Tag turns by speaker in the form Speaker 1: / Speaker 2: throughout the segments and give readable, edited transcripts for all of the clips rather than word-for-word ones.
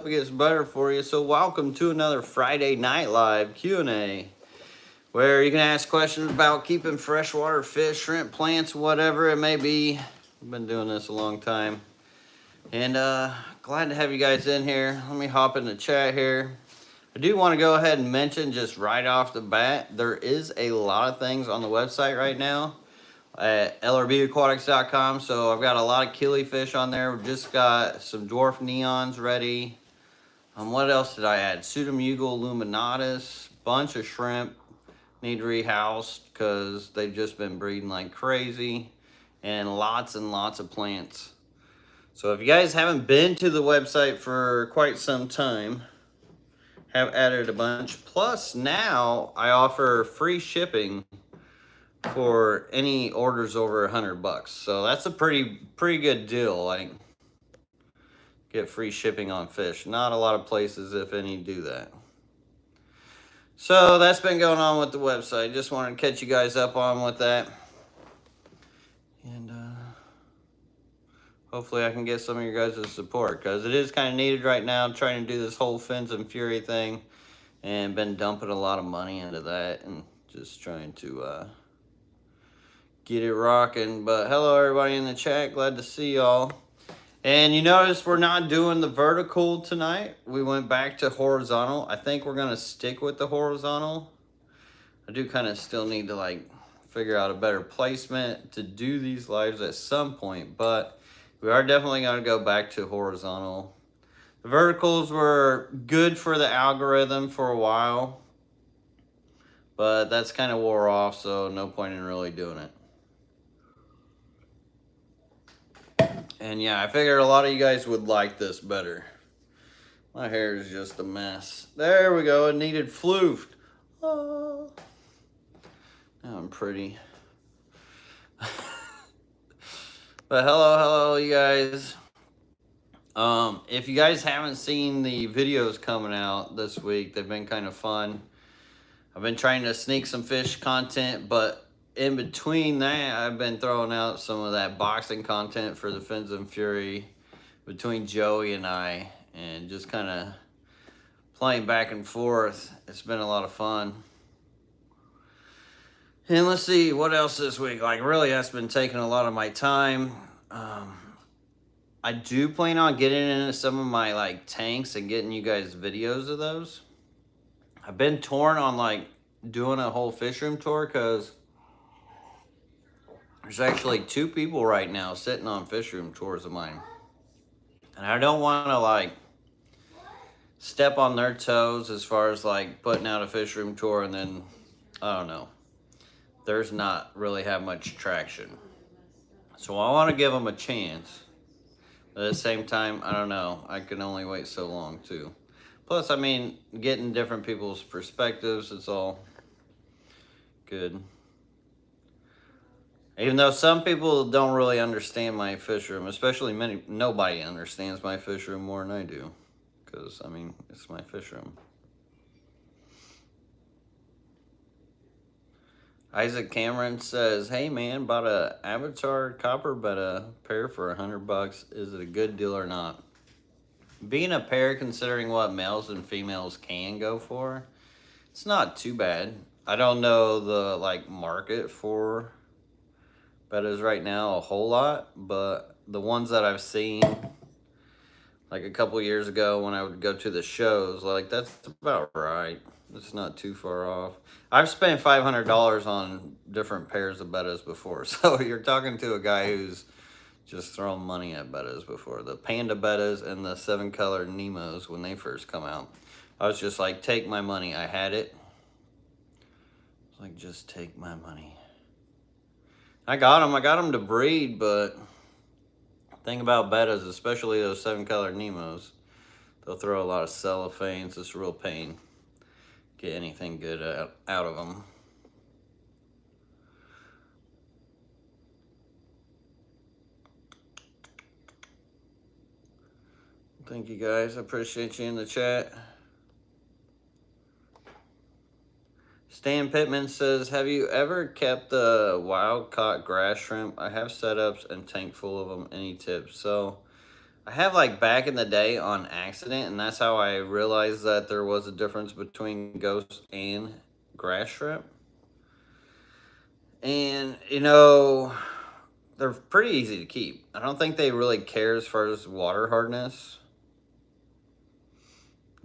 Speaker 1: It gets better for you. So welcome to another Friday Night Live Q&A, where you can ask questions about keeping freshwater fish, shrimp, plants, whatever it may be. I've been doing this a long time, and glad to have you guys in here. Let me hop in the chat here. I do want to go ahead and mention just right off the bat, there is a lot of things on the website right now at LRBAquatics.com. So I've got a lot of killifish on there. We've just got some dwarf neons ready. What else did I add? Pseudomugil luminatus, bunch of shrimp need rehoused because they've just been breeding like crazy, and lots of plants. So if you guys haven't been to the website for quite some time, have added a bunch. Plus now I offer free shipping for any orders over $100. So that's a pretty good deal. Like, get free shipping on fish. Not a lot of places, if any, do that. So that's been going on with the website. Just wanted to catch you guys up on with that. And hopefully I can get some of your guys' support, because it is kind of needed right now. I'm trying to do this whole Fins and Fury thing, and been dumping a lot of money into that and just trying to get it rocking. But hello everybody in the chat, glad to see y'all. And you notice we're not doing the vertical tonight. We went back to horizontal. I think we're gonna stick with the horizontal. I do kind of still need to like figure out a better placement to do these lives at some point, but we are definitely gonna go back to horizontal. The verticals were good for the algorithm for a while, but that's kind of wore off, so no point in really doing it. And yeah, I figured a lot of you guys would like this better. My hair is just a mess. There we go, it needed floofed. Oh. Now I'm pretty. But hello you guys. If you guys haven't seen the videos coming out this week, they've been kind of fun. I've been trying to sneak some fish content, but in between that, I've been throwing out some of that boxing content for the Fins and Fury between Joey and I, and just kind of playing back and forth. It's been a lot of fun. And let's see, what else this week? Like, really, that's been taking a lot of my time. I do plan on getting into some of my like tanks and getting you guys videos of those. I've been torn on like doing a whole Fishroom tour, because there's actually 2 people right now sitting on Fishroom tours of mine, and I don't want to like step on their toes as far as like putting out a Fishroom tour and then, I don't know, there's not really have much traction. So I want to give them a chance, but at the same time, I don't know, I can only wait so long too. Plus, I mean, getting different people's perspectives, it's all good. Even though some people don't really understand my Fishroom, especially nobody understands my Fishroom more than I do, because I mean, it's my Fishroom. Isaac Cameron says, hey man, bought a Avatar copper betta pair for $100. Is it a good deal or not? Being a pair, considering what males and females can go for, it's not too bad. I don't know the like market for bettas right now a whole lot, but the ones that I've seen like a couple years ago when I would go to the shows, like, that's about right. It's not too far off. I've spent $500 on different pairs of bettas before, so you're talking to a guy who's just thrown money at bettas before. The panda bettas and the 7-color Nemos, when they first come out, I was just like, take my money. I had it. Like, just take my money. I got them to breed, but the thing about bettas, especially those 7-color Nemos, they'll throw a lot of cellophanes. It's a real pain. Get anything good out of them. Thank you guys, I appreciate you in the chat. Stan Pittman says, have you ever kept the wild caught grass shrimp? I have setups and tank full of them. Any tips? So I have like back in the day on accident, and that's how I realized that there was a difference between ghost and grass shrimp. And you know, they're pretty easy to keep. I don't think they really care as far as water hardness.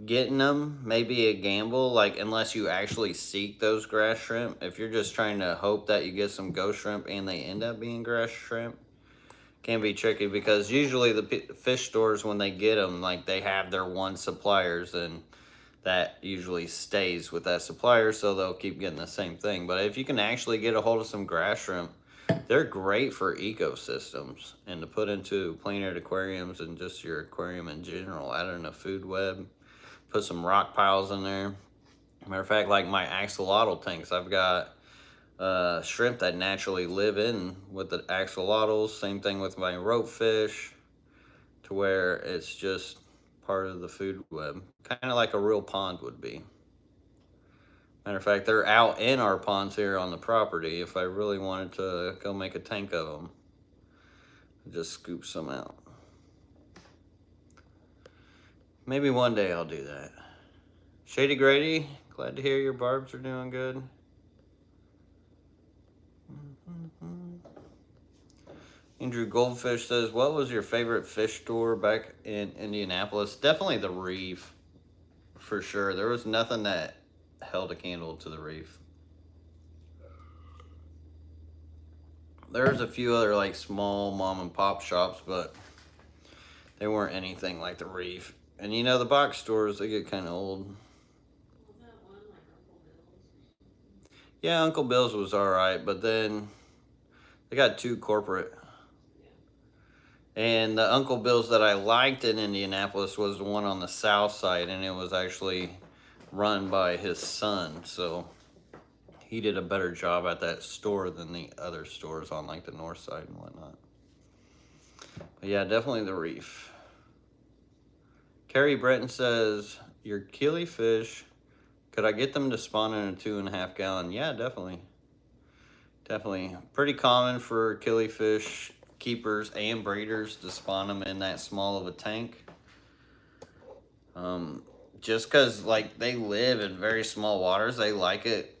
Speaker 1: Getting them may be a gamble, like unless you actually seek those grass shrimp. If you're just trying to hope that you get some ghost shrimp and they end up being grass shrimp, can be tricky because usually the fish stores, when they get them, like they have their one suppliers, and that usually stays with that supplier, so they'll keep getting the same thing. But if you can actually get a hold of some grass shrimp, they're great for ecosystems and to put into planet aquariums and just your aquarium in general. Add in a food web, put some rock piles in there. Matter of fact, like my axolotl tanks, I've got shrimp that naturally live in with the axolotls. Same thing with my rope fish, to where it's just part of the food web, kind of like a real pond would be. Matter of fact, they're out in our ponds here on the property. If I really wanted to go make a tank of them, I'd just scoop some out. Maybe one day I'll do that. Shady Grady, glad to hear your barbs are doing good. Andrew Goldfish says, what was your favorite fish store back in Indianapolis? Definitely the Reef, for sure. There was nothing that held a candle to the Reef. There's a few other like small mom and pop shops, but they weren't anything like the Reef. And you know, the box stores, they get kind of old. Yeah, Uncle Bill's was alright, but then they got too corporate. And the Uncle Bill's that I liked in Indianapolis was the one on the south side, and it was actually run by his son. So he did a better job at that store than the other stores on like the north side and whatnot. But yeah, definitely the Reef. Carrie Breton says, your killifish, could I get them to spawn in a 2.5 gallon? Yeah, definitely. Definitely. Pretty common for killifish keepers and breeders to spawn them in that small of a tank. Just because like they live in very small waters, they like it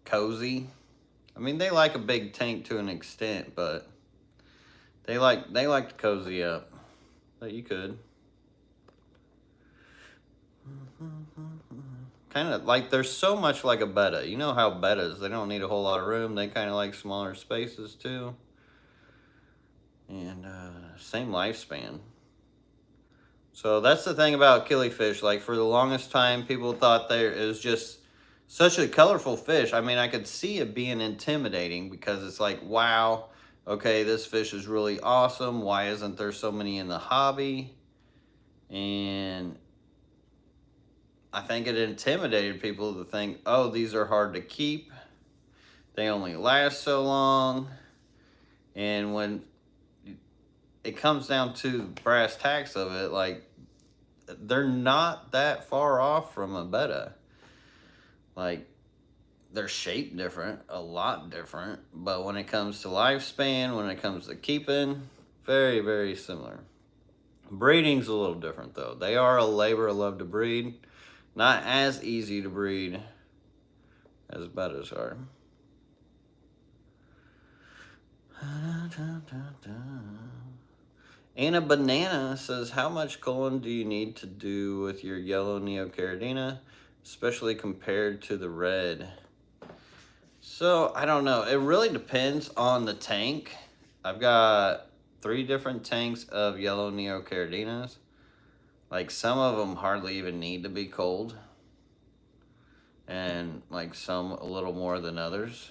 Speaker 1: cozy. I mean, they like a big tank to an extent, but they like to cozy up. But you could. Kind of like, they're so much like a betta. You know how bettas, they don't need a whole lot of room. They kind of like smaller spaces too. And same lifespan. So that's the thing about killifish. Like for the longest time, people thought it was just such a colorful fish. I mean, I could see it being intimidating because it's like, wow, okay, this fish is really awesome. Why isn't there so many in the hobby? And I think it intimidated people to think, oh, these are hard to keep. They only last so long. And when it comes down to brass tacks of it, like, they're not that far off from a betta. Like, they're shaped different, a lot different, but when it comes to lifespan, when it comes to keeping, very, very similar. Breeding's a little different though. They are a labor of love to breed. Not as easy to breed as bettas are. Anna Banana says, how much culling do you need to do with your yellow Neocaridina, especially compared to the red? So, I don't know. It really depends on the tank. I've got 3 different tanks of yellow Neocaridinas. Like, some of them hardly even need to be cold. And, like, some a little more than others.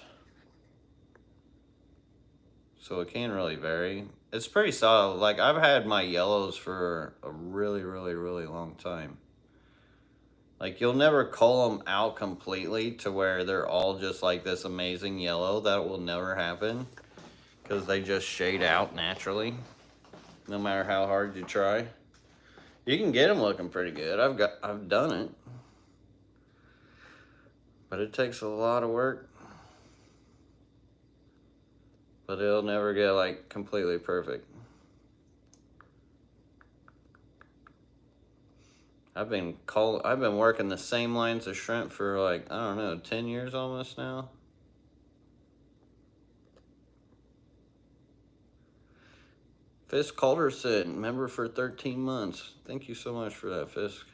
Speaker 1: So it can really vary. It's pretty solid. Like, I've had my yellows for a really, really, really long time. Like, you'll never cull them out completely to where they're all just like this amazing yellow. That will never happen because they just shade out naturally, no matter how hard you try. You can get them looking pretty good. I've done it, but it takes a lot of work. But it'll never get like completely perfect. I've been working the same lines of shrimp for like, I don't know, 10 years almost now. Fisk Calderson, member for 13 months. Thank you so much for that, Fisk.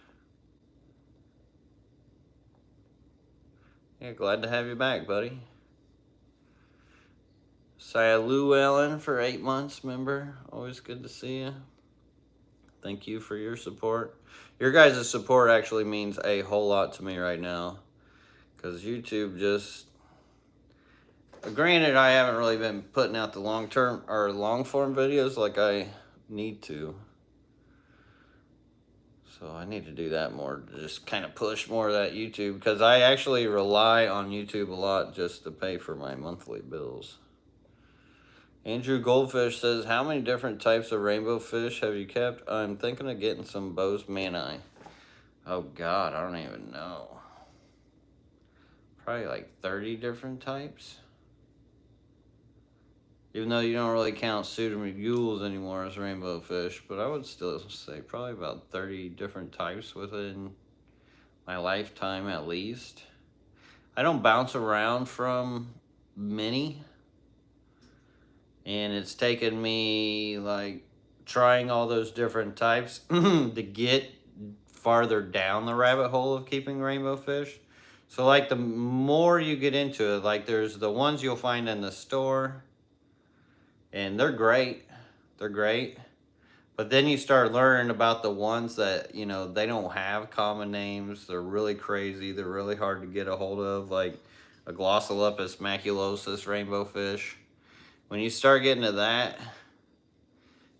Speaker 1: Yeah, glad to have you back, buddy. Lou Ellen for 8 months, member. Always good to see you. Thank you for your support. Your guys' support actually means a whole lot to me right now, because YouTube just... Granted, I haven't really been putting out the long-term or long-form videos like I need to. So I need to do that more, to just kind of push more of that YouTube, because I actually rely on YouTube a lot just to pay for my monthly bills. Andrew Goldfish says, how many different types of rainbow fish have you kept? I'm thinking of getting some Bozemanii. Oh God, I don't even know. Probably like 30 different types. Even though you don't really count Pseudomugils anymore as rainbow fish, but I would still say probably about 30 different types within my lifetime at least. I don't bounce around from many, and it's taken me like trying all those different types to get farther down the rabbit hole of keeping rainbow fish. So like the more you get into it, like there's the ones you'll find in the store, and they're great. They're great. But then you start learning about the ones that, you know, they don't have common names. They're really crazy. They're really hard to get a hold of, like a Glossolepis maculosus rainbow fish. When you start getting to that,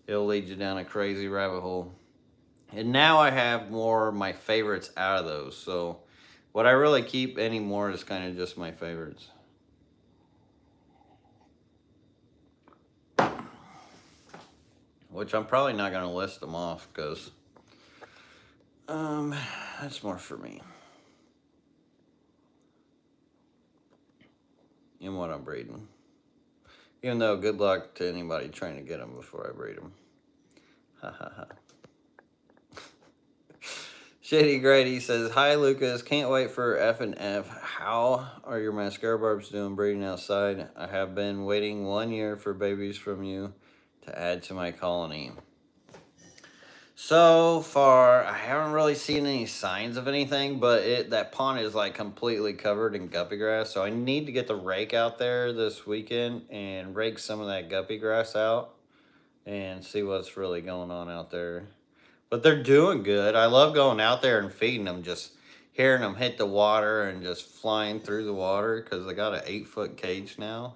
Speaker 1: it'll lead you down a crazy rabbit hole. And now I have more of my favorites out of those. So what I really keep anymore is kind of just my favorites. Which I'm probably not going to list them off, because that's more for me and what I'm breeding. Even though, good luck to anybody trying to get them before I breed them. Ha ha ha. Shady Grady says, hi Lucas, can't wait for F&F. How are your mascara barbs doing breeding outside? I have been waiting 1 year for babies from you to add to my colony. So far, I haven't really seen any signs of anything, but that pond is like completely covered in guppy grass. So I need to get the rake out there this weekend and rake some of that guppy grass out and see what's really going on out there. But they're doing good. I love going out there and feeding them, just hearing them hit the water and just flying through the water, because they got an 8-foot cage now.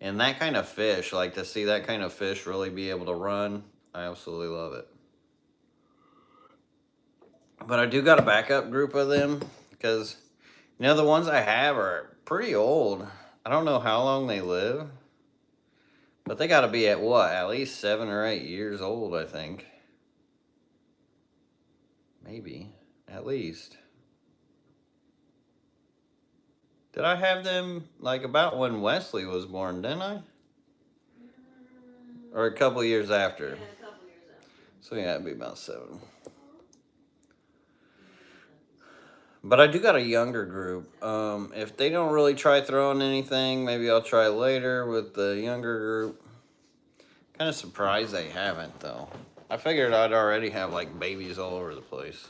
Speaker 1: And that kind of fish, like to see that kind of fish really be able to run, I absolutely love it. But I do got a backup group of them, because, you know, the ones I have are pretty old. I don't know how long they live, but they got to be at what, at least 7 or 8 years old, I think. Maybe, at least. Did I have them like about when Wesley was born, didn't I? Or a couple years after?
Speaker 2: Yeah, a couple years after.
Speaker 1: So yeah, it'd be about 7. But I do got a younger group. If they don't really try throwing anything, maybe I'll try later with the younger group. Kind of surprised they haven't, though. I figured I'd already have like babies all over the place.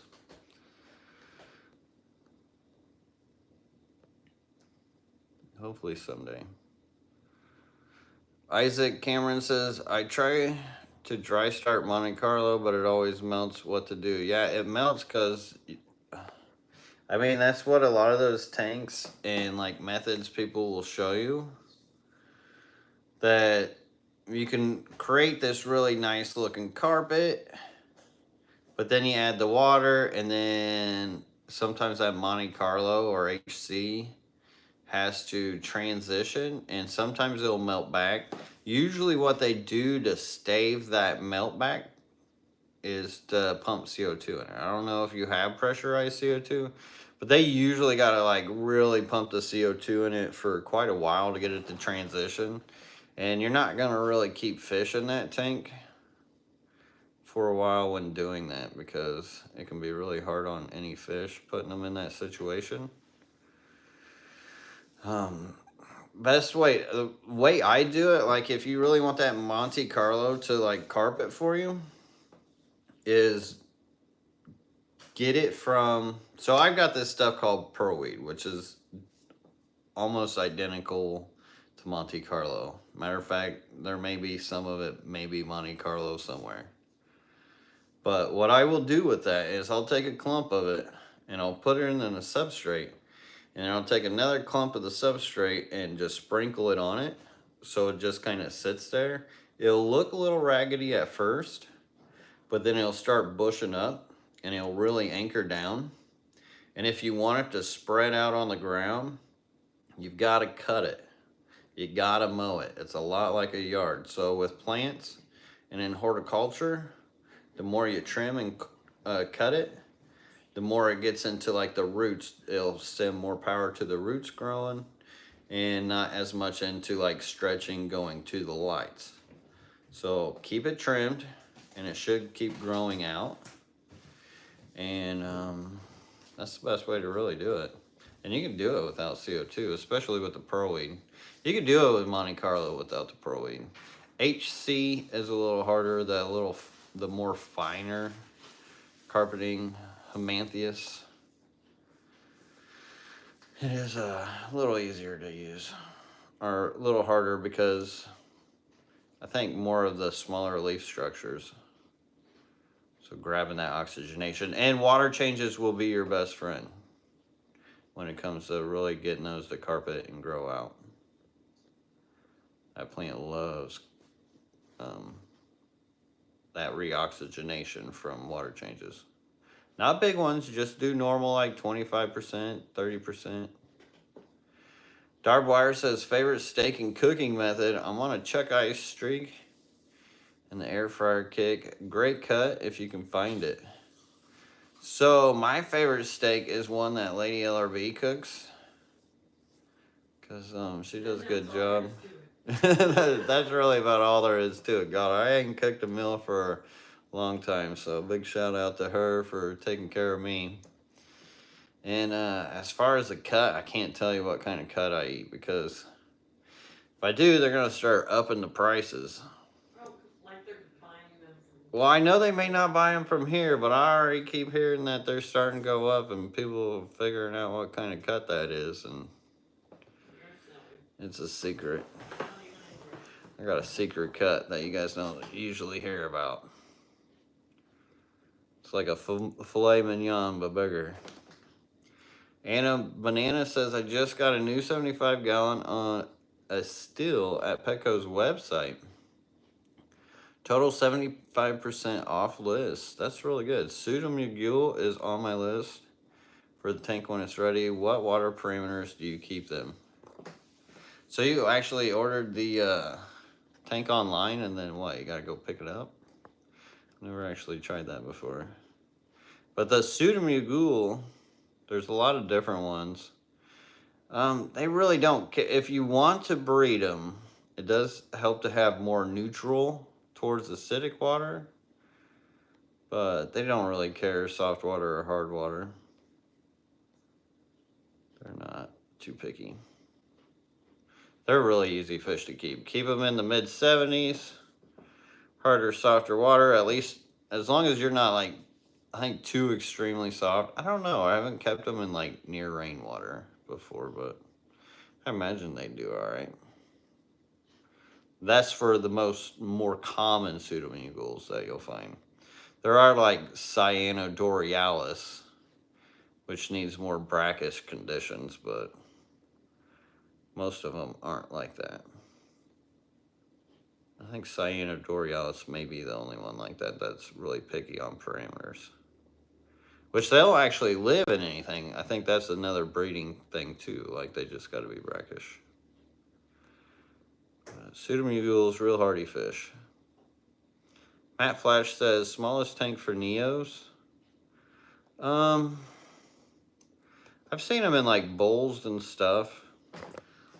Speaker 1: Hopefully someday. Isaac Cameron says, I try to dry start Monte Carlo, but it always melts. What to do? Yeah, it melts because, I mean, that's what a lot of those tanks and like methods people will show you. That you can create this really nice looking carpet, but then you add the water, and then sometimes that Monte Carlo or HC has to transition, and sometimes it'll melt back. Usually what they do to stave that melt back is to pump CO2 in it. I don't know if you have pressurized CO2, but they usually gotta like really pump the CO2 in it for quite a while to get it to transition. And you're not gonna really keep fish in that tank for a while when doing that, because it can be really hard on any fish putting them in that situation. Best way, the way I do it, like if you really want that Monte Carlo to like carpet for you, is get it from, so I've got this stuff called pearlweed, which is almost identical to Monte Carlo. Matter of fact, there may be some of it, maybe Monte Carlo somewhere. But what I will do with that is I'll take a clump of it and I'll put it in a substrate, and I'll take another clump of the substrate and just sprinkle it on it, so it just kind of sits there. It'll look a little raggedy at first, but then it'll start bushing up and it'll really anchor down. And if you want it to spread out on the ground, you've got to cut it. You got to mow it. It's a lot like a yard. So with plants and in horticulture, the more you trim and cut it, the more it gets into like the roots. It'll send more power to the roots growing, and not as much into like stretching going to the lights. So keep it trimmed and it should keep growing out. And that's the best way to really do it. And you can do it without CO2, especially with the pearlweed. You can do it with Monte Carlo without the pearlweed. HC is a little harder, the more finer carpeting, Hamantheus. It is a little easier to use, or a little harder, because I think more of the smaller leaf structures. So grabbing that oxygenation, and water changes will be your best friend when it comes to really getting those to carpet and grow out. That plant loves that reoxygenation from water changes. Not big ones, just do normal like 25%, 30%. Darb Wire says, favorite steak and cooking method. I'm on a chuck ice streak and the air fryer kick. Great cut if you can find it. So my favorite steak is one that Lady LRB cooks, because she does a good job. That's really about all there is to it. God, I ain't cooked a meal for a long time, so big shout out to her for taking care of me. And as far as the cut, I can't tell you what kind of cut I eat, because if I do, they're going to start upping the prices.
Speaker 2: Like they're buying them
Speaker 1: from... Well, I know they may not buy them from here, but I already keep hearing that they're starting to go up, and people are figuring out what kind of cut that is, and it's a secret. I got a secret cut that you guys don't usually hear about. It's like a filet mignon, but bigger. Anna Banana says, I just got a new 75 gallon on a still at Petco's website. Total 75% off list. That's really good. Pseudomugil is on my list for the tank when it's ready. What water parameters do you keep them? So you actually ordered the tank online, and then what? You gotta go pick it up? Never actually tried that before. But the Pseudomugil, there's a lot of different ones. They really don't care. If you want to breed them, it does help to have more neutral towards acidic water, but they don't really care soft water or hard water. They're not too picky. They're really easy fish to keep. Keep them in the mid 70s, harder, softer water, at least as long as you're not like, I think, too extremely soft. I don't know. I haven't kept them in like near rainwater before, but I imagine they do all right. That's for the more common pseudomugils that you'll find. There are like Cyanodorialis, which needs more brackish conditions, but most of them aren't like that. I think Cyanodorialis may be the only one like that that's really picky on parameters. Which they'll actually live in anything. I think that's another breeding thing too. Like, they just got to be brackish. Pseudomugil is real hardy fish. Matt Flash says, smallest tank for Neos. I've seen them in like bowls and stuff.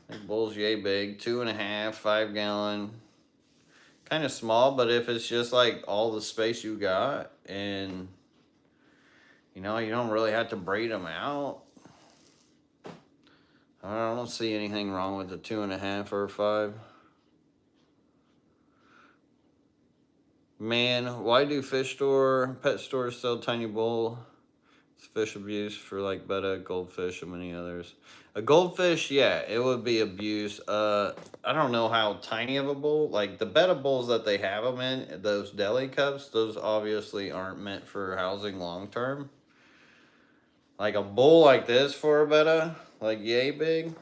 Speaker 1: Like bowls yay big, 2.5, 5 gallon. kind of small, but if it's just like all the space you got and you know, you don't really have to breed them out, I don't see anything wrong with the 2.5 or 5. Man, why do pet stores sell tiny bull? It's fish abuse for like betta, goldfish, and many others. A goldfish, yeah, it would be abuse. I don't know how tiny of a bull. Like the betta bulls that they have them in, those deli cups, those obviously aren't meant for housing long term. Like a bull like this for a betta, like yay big.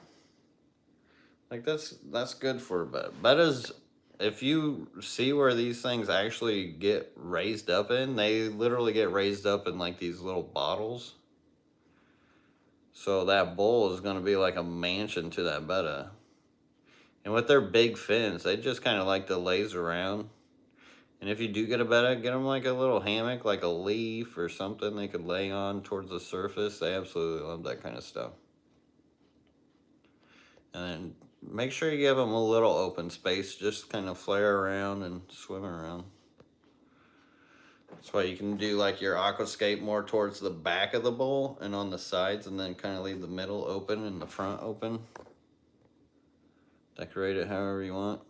Speaker 1: Like that's good for a betta. Bettas, if you see where these things actually get raised up in, they literally get raised up in like these little bottles. So that bull is going to be like a mansion to that betta. And with their big fins, they just kind of like to laze around. And if you do get a betta, get them like a little hammock, like a leaf or something they could lay on towards the surface. They absolutely love that kind of stuff. And then make sure you give them a little open space, just kind of flare around and swim around. That's why you can do like your aquascape more towards the back of the bowl and on the sides, and then kind of leave the middle open and the front open. Decorate it however you want.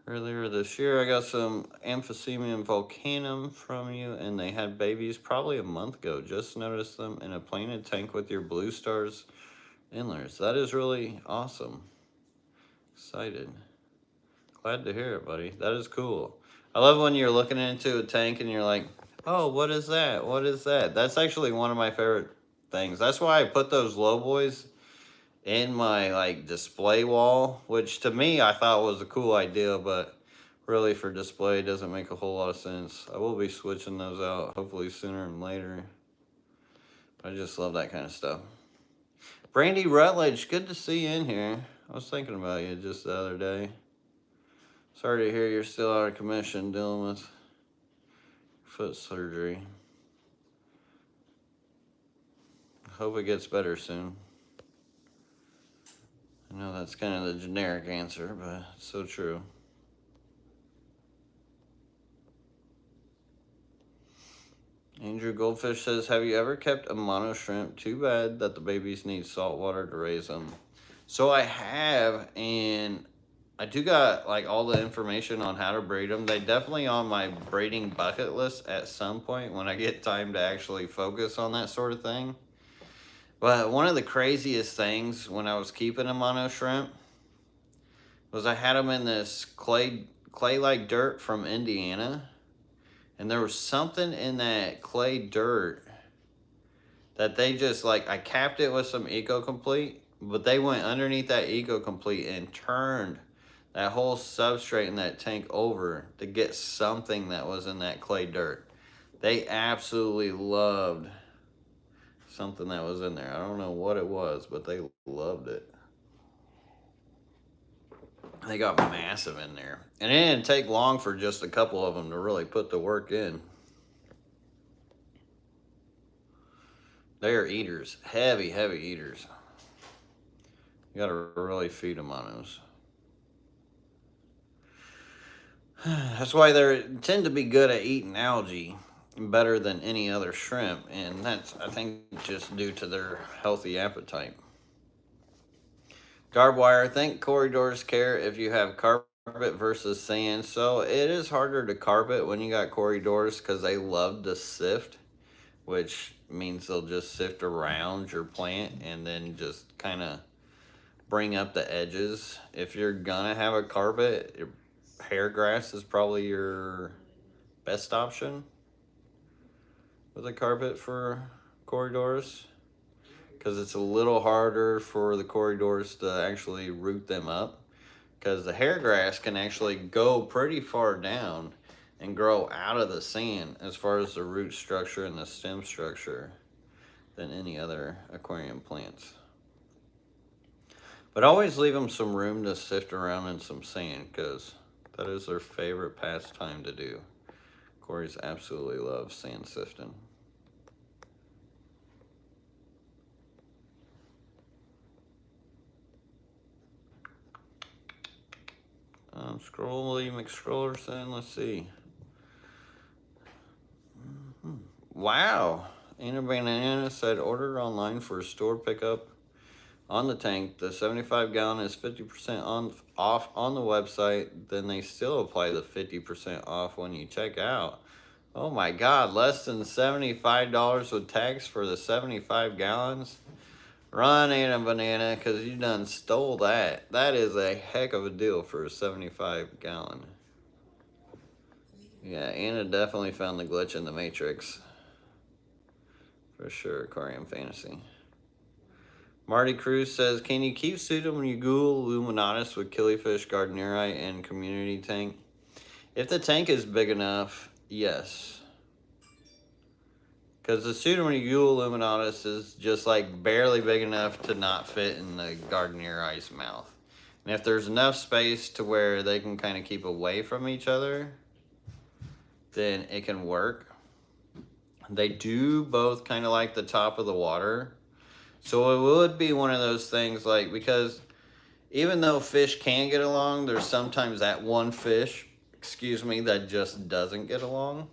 Speaker 1: Earlier this year, I got some Amphisemium volcanum from you, and they had babies probably a month ago. Just noticed them in a planted tank with your blue stars inlers. That is really awesome. Excited. Glad to hear it, buddy. That is cool. I love when you're looking into a tank and you're like, oh, what is that? What is that? That's actually one of my favorite things. That's why I put those low boys in my like display wall, which to me I thought was a cool idea, but really for display it doesn't make a whole lot of sense. I will be switching those out hopefully sooner than later. I just love that kind of stuff. Brandy Rutledge, good to see you in here. I was thinking about you just the other day. Sorry to hear you're still out of commission dealing with foot surgery. Hope it gets better soon. I know that's kind of the generic answer, but it's so true. Andrew Goldfish says, have you ever kept Amano shrimp? Too bad that the babies need salt water to raise them. So I have, and I do got like all the information on how to breed them. They definitely on my breeding bucket list at some point when I get time to actually focus on that sort of thing. But one of the craziest things when I was keeping Amano shrimp was I had them in this clay-like dirt from Indiana. And there was something in that clay dirt that they just like, I capped it with some Eco-Complete, but they went underneath that Eco-Complete and turned that whole substrate in that tank over to get something that was in that clay dirt. They absolutely loved something that was in there. I don't know what it was, but they loved it. They got massive in there. And it didn't take long for just a couple of them to really put the work in. They are eaters. Heavy, heavy eaters. You gotta really feed them on those. That's why they tend to be good at eating algae better than any other shrimp. And that's, I think, just due to their healthy appetite. Garb wire, think corridors care if you have carpet versus sand. So it is harder to carpet when you got corridors because they love to sift, which means they'll just sift around your plant and then just kind of bring up the edges. If you're gonna have a carpet, hair grass is probably your best option with a carpet for corridors, because it's a little harder for the corridors to actually root them up, because the hair grass can actually go pretty far down and grow out of the sand as far as the root structure and the stem structure than any other aquarium plants. But always leave them some room to sift around in some sand, because that is their favorite pastime to do. Corey's absolutely loves sand sifting. Scrolly McScrollerson, let's see. Wow. Anna Banana said order online for store pickup on the tank. The 75 gallon is 50% off on the website. Then they still apply the 50% off when you check out. Oh my God, less than $75 with tax for the 75 gallons? Run, Anna Banana, because you done stole that. That is a heck of a deal for a 75 gallon. Yeah, Anna definitely found the glitch in the Matrix. For sure, Aquarium Fantasy. Marty Cruz says, can you keep Pseudomugil luminatus with Killifish, Gardnerite, and community tank? If the tank is big enough, yes. Because the Pseudomugil luminatus is just like barely big enough to not fit in the Gardnerite's mouth. And if there's enough space to where they can kind of keep away from each other, then it can work. They do both kind of like the top of the water. So it would be one of those things like, because even though fish can get along, there's sometimes that one fish, excuse me, that just doesn't get along.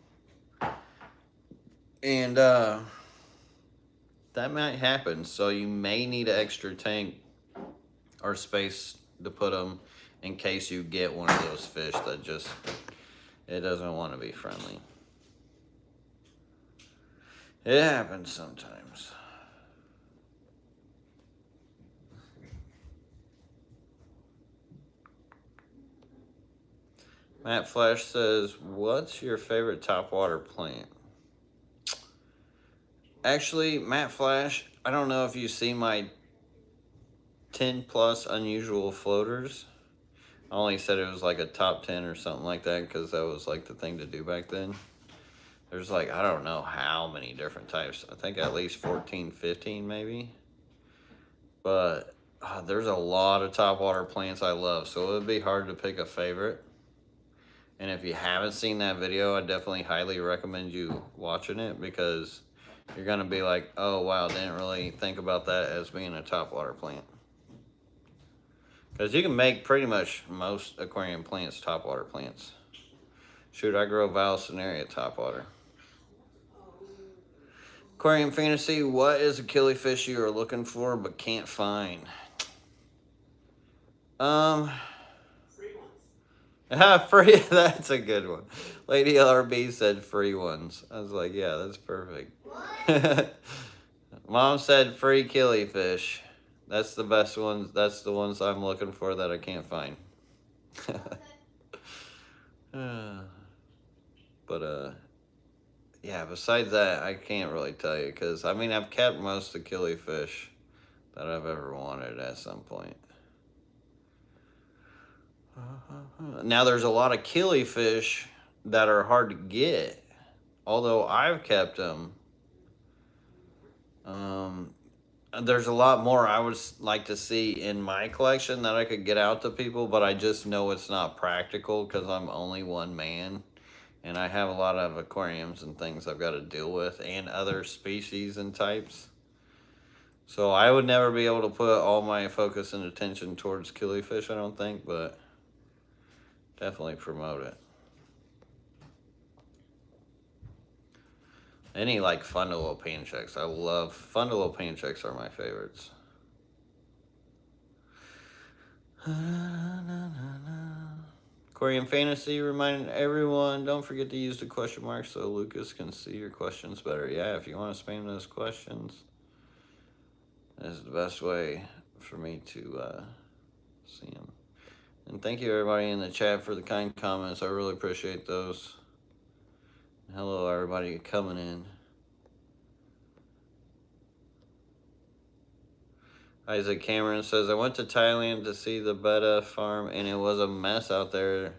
Speaker 1: And that might happen. So you may need an extra tank or space to put them in case you get one of those fish that just, it doesn't want to be friendly. It happens sometimes. Matt Flash says, what's your favorite topwater plant? Actually, Matt Flash, I don't know if you see my 10 plus unusual floaters. I only said it was like a top 10 or something like that because that was like the thing to do back then. There's like, I don't know how many different types. I think at least 14, 15 maybe. But there's a lot of topwater plants I love, so it would be hard to pick a favorite. And if you haven't seen that video, I definitely highly recommend you watching it because you're going to be like, oh wow, didn't really think about that as being a topwater plant. Because you can make pretty much most aquarium plants topwater plants. Shoot, I grow Vallisneria topwater. Aquarium Fantasy, what is a killifish you are looking for but can't find? Free, that's a good one. Lady LRB said free ones. I was like, yeah, that's perfect. Mom said free killifish. That's the best ones. That's the ones I'm looking for that I can't find. But, yeah, besides that, I can't really tell you. Because, I mean, I've kept most of the killifish that I've ever wanted at some point. Now, there's a lot of killifish that are hard to get. Although I've kept them. There's a lot more I would like to see in my collection that I could get out to people, but I just know it's not practical because I'm only one man. And I have a lot of aquariums and things I've got to deal with and other species and types. So I would never be able to put all my focus and attention towards killifish, I don't think, but definitely promote it. Any like fundalo pancheks. I love fundalo pancheks are my favorites. Aquarium Fantasy reminding everyone, don't forget to use the question mark so Lucas can see your questions better. Yeah, if you want to spam those questions, that's the best way for me to see them. And thank you everybody in the chat for the kind comments. I really appreciate those. Hello everybody coming in. Isaac Cameron says, I went to Thailand to see the betta farm and it was a mess out there.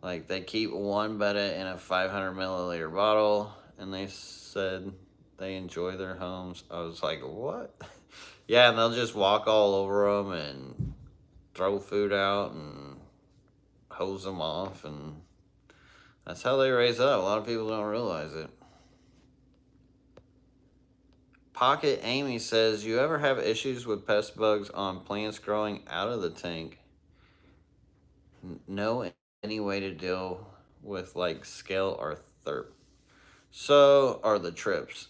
Speaker 1: Like they keep one betta in a 500 milliliter bottle and they said they enjoy their homes. I was like, what? Yeah, and they'll just walk all over them and throw food out and hose them off, and That's how they raise up. A lot of people don't realize it. Pocket Amy says, you ever have issues with pest bugs on plants growing out of the tank? Know any way to deal with like scale or therp? So, are the trips.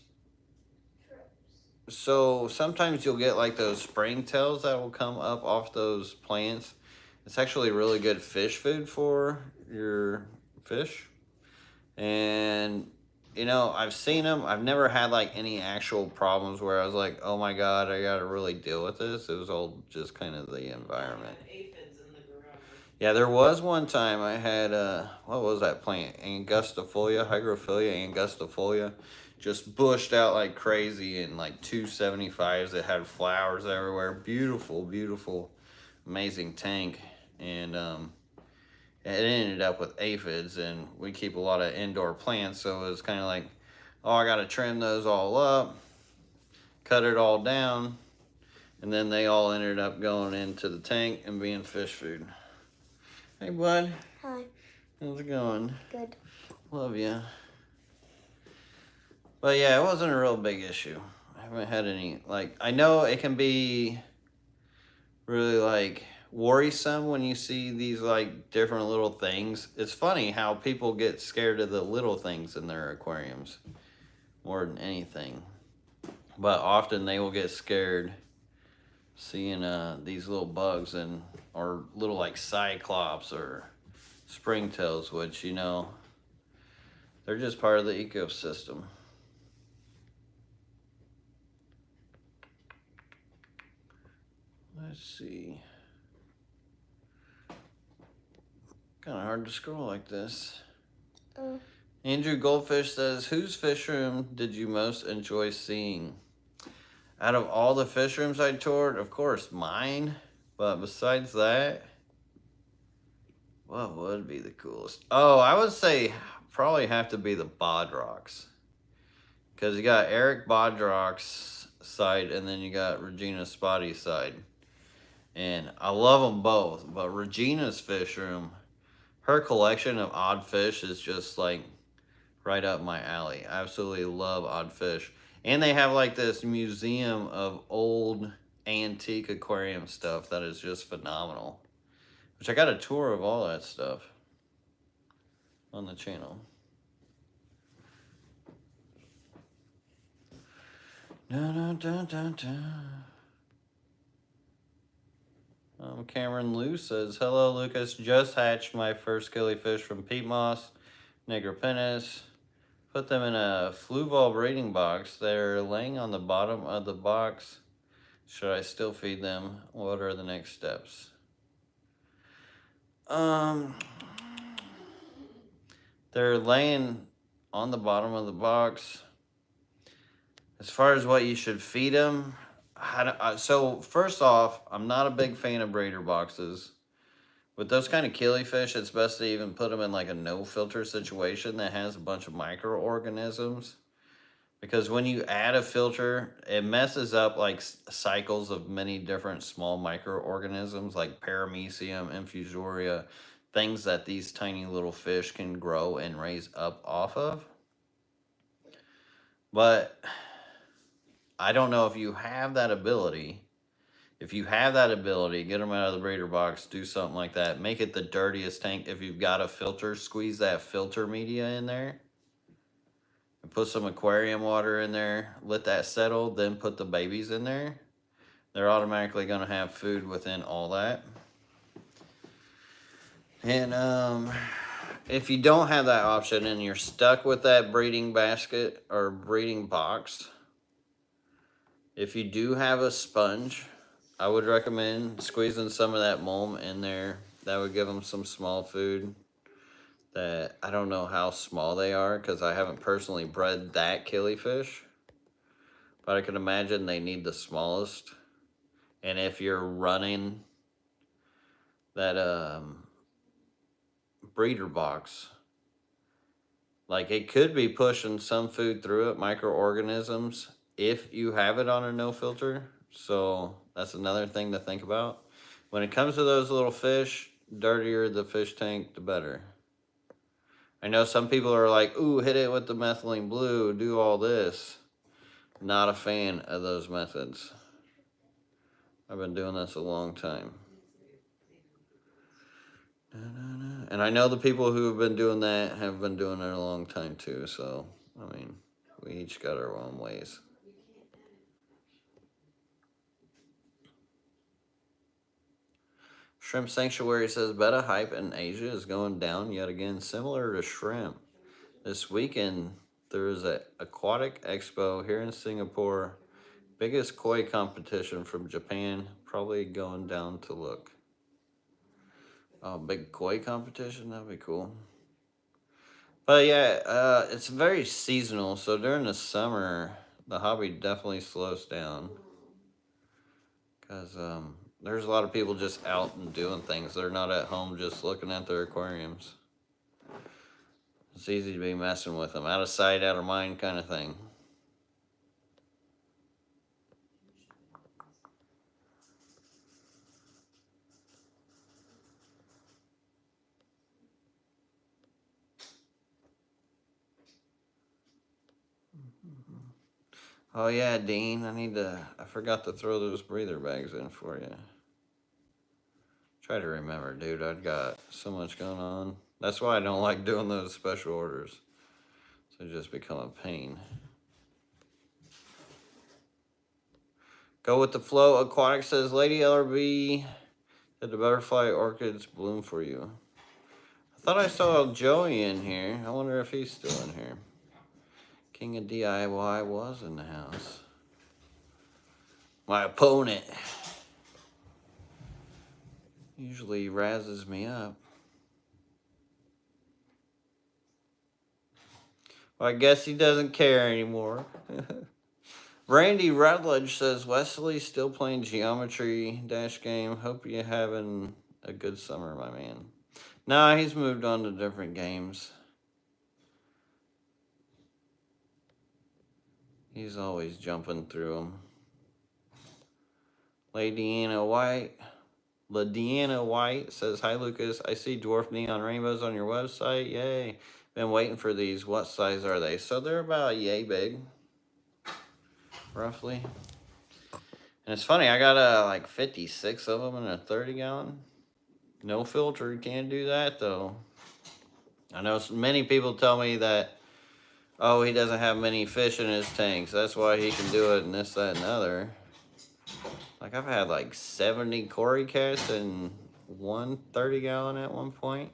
Speaker 1: So sometimes you'll get like those springtails that will come up off those plants. It's actually really good fish food for your fish. And you know, I've seen them. I've never had like any actual problems where I was like, oh my God, I gotta really deal with this. It was all just kind of the environment.
Speaker 2: Aphids in the garage.
Speaker 1: Yeah, there was one time I had, what was that plant? Angustifolia, Hygrophila angustifolia. Just bushed out like crazy in like 275s. It had flowers everywhere. Beautiful, beautiful, amazing tank. And it ended up with aphids, and we keep a lot of indoor plants, so it was kind of like, oh, I got to trim those all up, cut it all down, and then they all ended up going into the tank and being fish food. Hey, bud.
Speaker 3: Hi.
Speaker 1: How's it going?
Speaker 3: Good.
Speaker 1: Love you. But yeah, it wasn't a real big issue. I haven't had any, like, I know it can be really like worrisome when you see these like different little things. It's funny how people get scared of the little things in their aquariums more than anything. But often they will get scared seeing these little bugs and or little like cyclops or springtails, which, you know, they're just part of the ecosystem. Let's see. Kind of hard to scroll like this. Andrew Goldfish says, whose fish room did you most enjoy seeing? Out of all the fish rooms I toured, of course, mine. But besides that, what would be the coolest? Oh, I would say probably have to be the Bodrock's. Because you got Eric Bodrock's side, and then you got Regina Spotty's side. And I love them both, but Regina's fish room, her collection of odd fish is just like right up my alley. I absolutely love odd fish. And they have like this museum of old antique aquarium stuff that is just phenomenal. Which I got a tour of all that stuff on the channel. Dun, dun, dun, dun, dun. Cameron Lou says, hello Lucas, just hatched my first killifish from peat moss, Negropenis. Put them in a fluval breeding box. They're laying on the bottom of the box. Should I still feed them? What are the next steps? They're laying on the bottom of the box. As far as what you should feed them, so first off, I'm not a big fan of breeder boxes. With those kind of killifish, it's best to even put them in like a no filter situation that has a bunch of microorganisms. Because when you add a filter, it messes up like cycles of many different small microorganisms like paramecium, infusoria, things that these tiny little fish can grow and raise up off of. But I don't know if you have that ability. If you have that ability, get them out of the breeder box, do something like that. Make it the dirtiest tank. If you've got a filter, squeeze that filter media in there. And put some aquarium water in there. Let that settle, then put the babies in there. They're automatically going to have food within all that. And if you don't have that option and you're stuck with that breeding basket or breeding box, if you do have a sponge, I would recommend squeezing some of that mulm in there. That would give them some small food. That I don't know how small they are because I haven't personally bred that killifish. But I can imagine they need the smallest. And if you're running that breeder box, like it could be pushing some food through it, microorganisms, if you have it on a no filter. So that's another thing to think about. When it comes to those little fish, dirtier the fish tank, the better. I know some people are like, ooh, hit it with the methylene blue, do all this. Not a fan of those methods. I've been doing this a long time. And I know the people who have been doing that have been doing it a long time too. So, I mean, we each got our own ways. Shrimp Sanctuary says betta hype in Asia is going down yet again, similar to shrimp. This weekend, there is an aquatic expo here in Singapore. Biggest koi competition from Japan. Probably going down to look. Oh, big koi competition? That'd be cool. But yeah, it's very seasonal. So during the summer, the hobby definitely slows down. Because there's a lot of people just out and doing things. They're not at home just looking at their aquariums. It's easy to be messing with them. Out of sight, out of mind kind of thing. Oh yeah, Dean, I forgot to throw those breather bags in for you. Try to remember, dude. I've got so much going on. That's why I don't like doing those special orders. So they just become a pain. Go with the flow. Aquatic says, Lady LRB, did the butterfly orchids bloom for you? I thought I saw Joey in here. I wonder if he's still in here. King of DIY was in the house. My opponent usually razzes me up. Well, I guess he doesn't care anymore. Randy Rutledge says, Wesley's still playing Geometry Dash game. Hope you're having a good summer, my man. Nah, he's moved on to different games. He's always jumping through them. Ladiana White says, hi, Lucas. I see dwarf neon rainbows on your website. Yay. Been waiting for these. What size are they? So they're about yay big, roughly. And it's funny, I got like 56 of them in a 30-gallon. No filter, you can't do that though. I know many people tell me that, oh, he doesn't have many fish in his tanks. That's why he can do it and this, that, and other. Like I've had like 70 Cory cats and one 30-gallon at one point.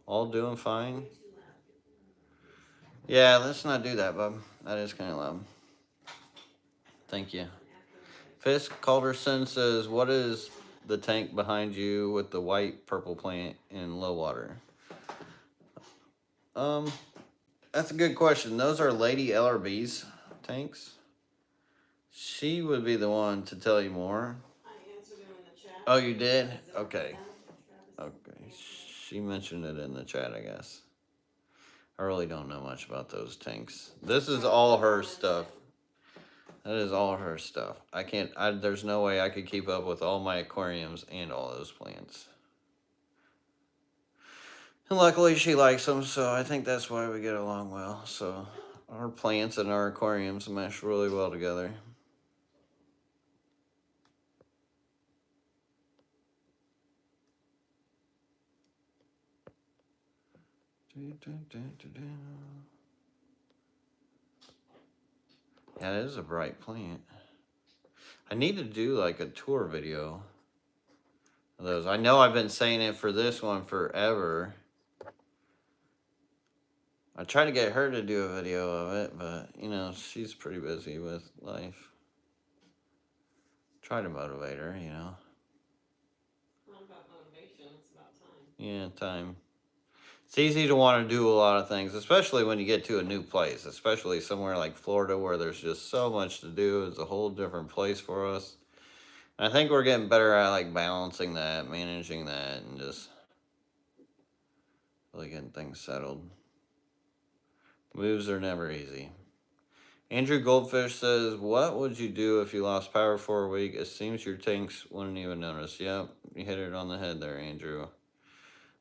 Speaker 1: All doing fine. Yeah, let's not do that, bub. That is kind of loud. Thank you. Fisk Calderson says, what is the tank behind you with the white purple plant in low water? That's a good question. Those are Lady LRB's tanks. She would be the one to tell you more.
Speaker 2: I answered him in the chat.
Speaker 1: Oh, you did? Okay. Okay. She mentioned it in the chat, I guess. I really don't know much about those tanks. This is all her stuff. That is all her stuff. There's no way I could keep up with all my aquariums and all those plants. And luckily she likes them, so I think that's why we get along well. So our plants and our aquariums mesh really well together. Yeah, it is a bright plant. I need to do like a tour video of those. I know I've been saying it for this one forever. I try to get her to do a video of it, but you know, she's pretty busy with life. Try to motivate her, you know.
Speaker 2: Not about motivation, it's about time.
Speaker 1: Yeah, time. It's easy to want to do a lot of things, especially when you get to a new place, especially somewhere like Florida where there's just so much to do. It's a whole different place for us. And I think we're getting better at like balancing that, managing that, and just really getting things settled. Moves are never easy. Andrew Goldfish says, what would you do if you lost power for a week? It seems your tanks wouldn't even notice. Yep, you hit it on the head there, Andrew.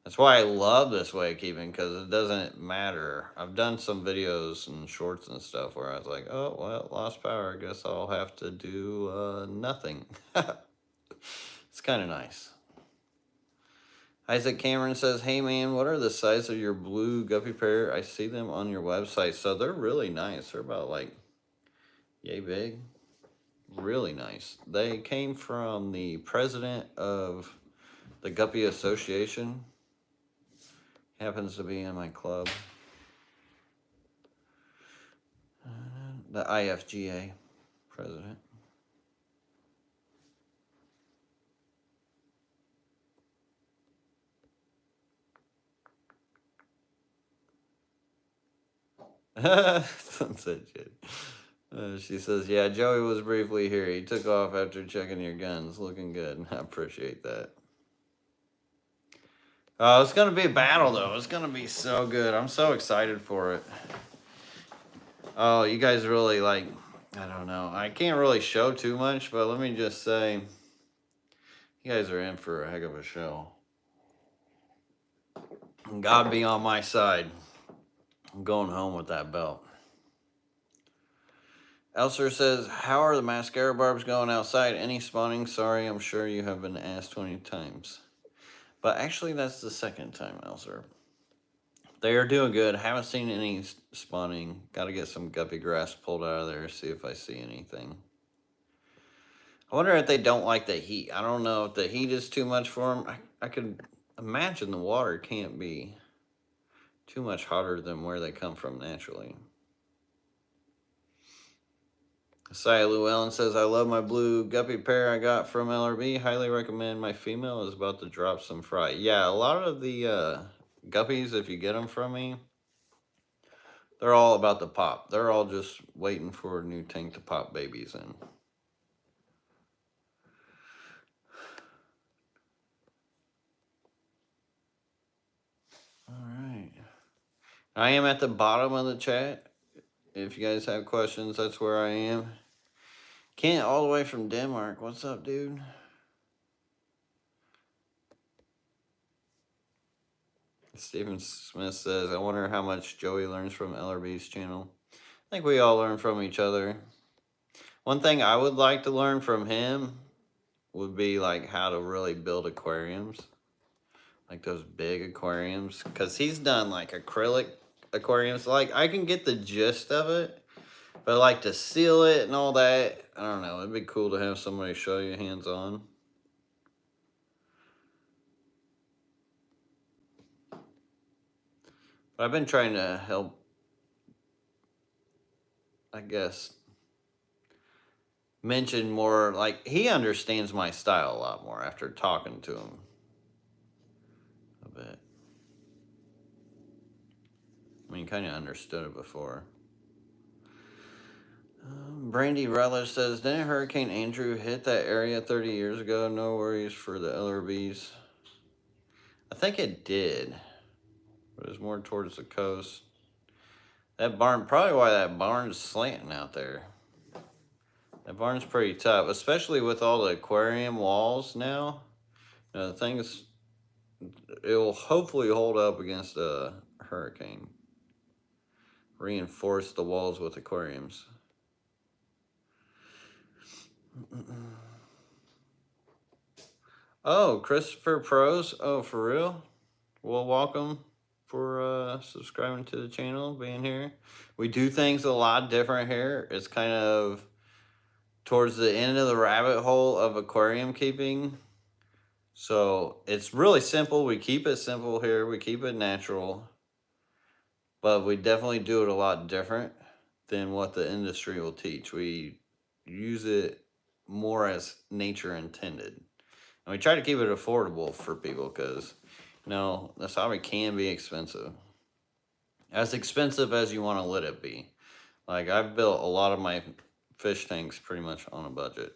Speaker 1: That's why I love this way of keeping, because it doesn't matter. I've done some videos and shorts and stuff where I was like, oh, well, lost power. I guess I'll have to do nothing. It's kind of nice. Isaac Cameron says, hey man, what are the size of your blue guppy pair? I see them on your website. So they're really nice. They're about like yay big. Really nice. They came from the president of the Guppy Association. Happens to be in my club. The IFGA president. Sunset shit. She says, yeah, Joey was briefly here. He took off after checking your guns. Looking good. I appreciate that. It's going to be a battle, though. It's going to be so good. I'm so excited for it. Oh, you guys really, like, I don't know. I can't really show too much, but let me just say, you guys are in for a heck of a show. And God be on my side. I'm going home with that belt. Elser says, how are the mascara barbs going outside? Any spawning? Sorry, I'm sure you have been asked 20 times. But actually, that's the second time, Elser. They are doing good. Haven't seen any spawning. Got to get some guppy grass pulled out of there, see if I see anything. I wonder if they don't like the heat. I don't know if the heat is too much for them. I could imagine the water can't be too much hotter than where they come from naturally. Sia Llewellyn says, I love my blue guppy pair I got from LRB. Highly recommend. My female is about to drop some fry. Yeah, a lot of the guppies, if you get them from me, they're all about to pop. They're all just waiting for a new tank to pop babies in. All right. I am at the bottom of the chat. If you guys have questions, that's where I am. Kent, all the way from Denmark. What's up, dude? Stephen Smith says, I wonder how much Joey learns from LRB's channel. I think we all learn from each other. One thing I would like to learn from him would be like how to really build aquariums. Like those big aquariums. Because he's done like acrylic aquariums. Like I can get the gist of it. But like to seal it and all that, I don't know. It'd be cool to have somebody show you hands-on. But I've been trying to help, I guess, mention more, like, he understands my style a lot more after talking to him a bit. I mean, kind of understood it before. Brandy Relish says, didn't Hurricane Andrew hit that area 30 years ago? No worries for the LRBs. I think it did. But it was more towards the coast. That barn, probably why that barn's slanting out there. That barn's pretty tough, especially with all the aquarium walls now. The things, it will hopefully hold up against a hurricane. Reinforce the walls with aquariums. Oh, Christopher Pros. Oh, for real? Well, welcome for subscribing to the channel, being here. We do things a lot different here. It's kind of towards the end of the rabbit hole of aquarium keeping. So it's really simple. We keep it simple here. We keep it natural. But we definitely do it a lot different than what the industry will teach. We use it more as nature intended. And we try to keep it affordable for people because, you know, this hobby can be expensive. As expensive as you want to let it be. Like, I've built a lot of my fish tanks pretty much on a budget.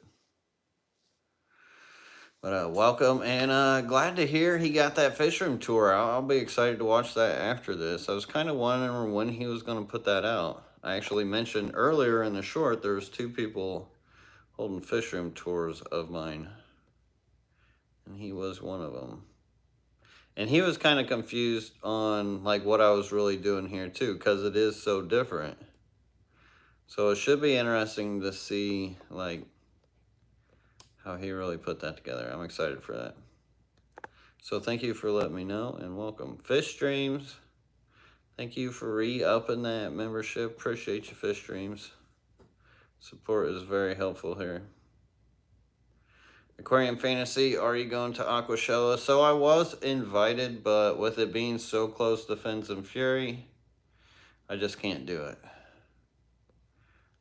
Speaker 1: But welcome, and glad to hear he got that Fishroom tour out. I'll be excited to watch that after this. I was kind of wondering when he was going to put that out. I actually mentioned earlier in the short there was 2 people holding Fishroom tours of mine. And he was one of them. And he was kind of confused on like what I was really doing here too, because it is so different. So it should be interesting to see like how he really put that together. I'm excited for that. So thank you for letting me know, and welcome. Fish Streams, thank you for re-upping that membership. Appreciate you, Fish Streams. Support is very helpful here. Aquarium Fantasy, are you going to Aquashella? So I was invited, but with it being so close to Fins and Fury, I just can't do it.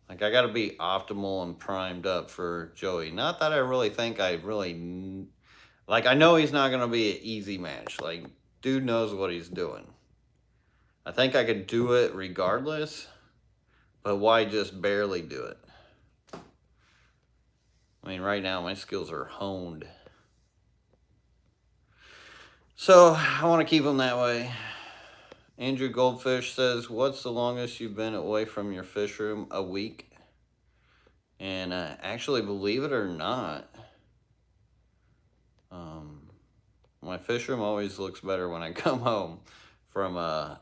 Speaker 1: Like, I got to be optimal and primed up for Joey. Not that I really think I really... Like, I know he's not going to be an easy match. Like, dude knows what he's doing. I think I could do it regardless, but why just barely do it? I mean, right now, my skills are honed. So, I want to keep them that way. Andrew Goldfish says, what's the longest you've been away from your fish room? A week. And actually, believe it or not, my fish room always looks better when I come home from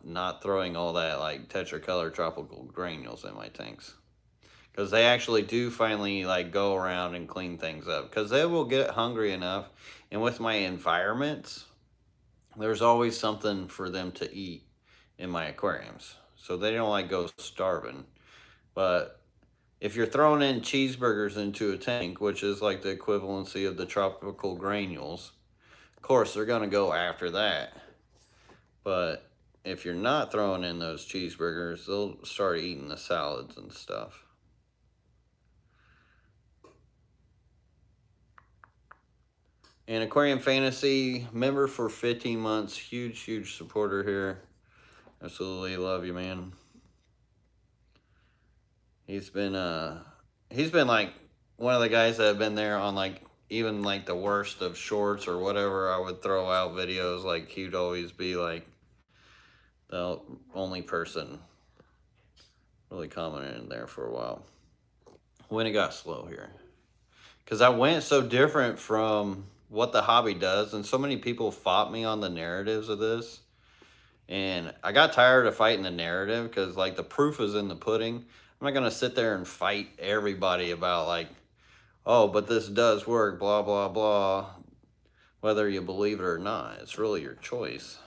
Speaker 1: not throwing all that like tetracolor tropical granules in my tanks. Because they actually do finally like go around and clean things up. Because they will get hungry enough. And with my environments, there's always something for them to eat in my aquariums. So they don't like go starving. But if you're throwing in cheeseburgers into a tank, which is like the equivalency of the tropical granules, of course they're going to go after that. But if you're not throwing in those cheeseburgers, they'll start eating the salads and stuff. And Aquarium Fantasy, member for 15 months. Huge supporter here. Absolutely love you, man. He's been like one of the guys that have been there on like even like the worst of shorts or whatever. I would throw out videos, like he'd always be like the only person really commented in there for a while when it got slow here, because I went so different from what the hobby does, and so many people fought me on the narratives of this, and I got tired of fighting the narrative because like the proof is in the pudding. I'm not gonna sit there and fight everybody about like, oh, but this does work, blah blah blah, whether you believe it or not. It's really your choice.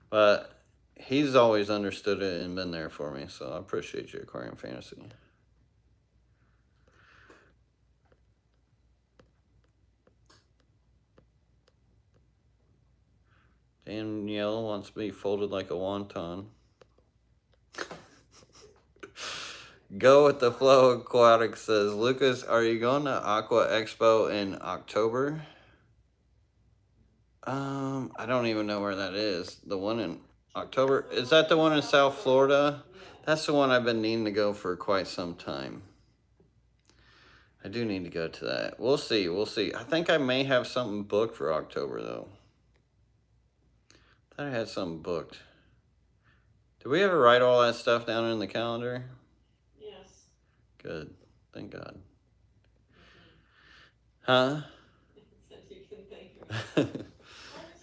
Speaker 1: But he's always understood it and been there for me, so I appreciate you, Aquarium Fantasy. Danielle wants me folded like a wonton. Go with the flow. Aquatics says, Lucas, are you going to Aqua Expo in October? I don't even know where that is. The one in October. Is that the one in South Florida? That's the one I've been needing to go for quite some time. I do need to go to that. We'll see. We'll see. I think I may have something booked for October, though. I thought I had something booked. Did we ever write all that stuff down in the calendar?
Speaker 2: Yes.
Speaker 1: Good. Thank God. Huh?
Speaker 2: Said you can thank me.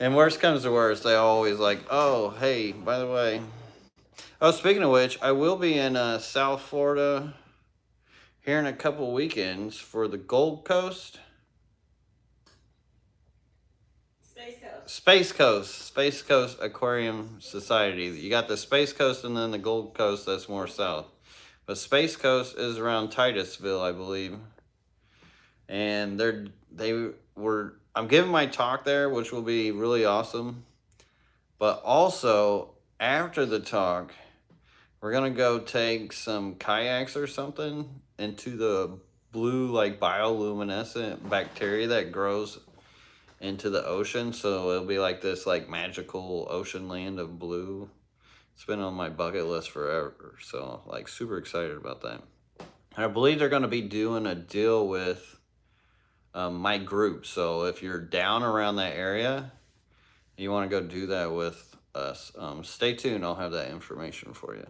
Speaker 1: And worst comes to worst, they always like, oh, hey, by the way. Oh, speaking of which, I will be in South Florida here in a couple weekends for the Gold Coast. Space Coast Aquarium Society. You got the Space Coast and then the Gold Coast that's more south. But Space Coast is around Titusville, I believe. And I'm giving my talk there, which will be really awesome. But also, after the talk, we're gonna go take some kayaks or something into the blue, like bioluminescent bacteria that grows into the ocean. So it'll be like this like magical ocean land of blue. It's been on my bucket list forever, so like super excited about that. And I believe they're gonna be doing a deal with my group. So if you're down around that area, you want to go do that with us, stay tuned. I'll have that information for you.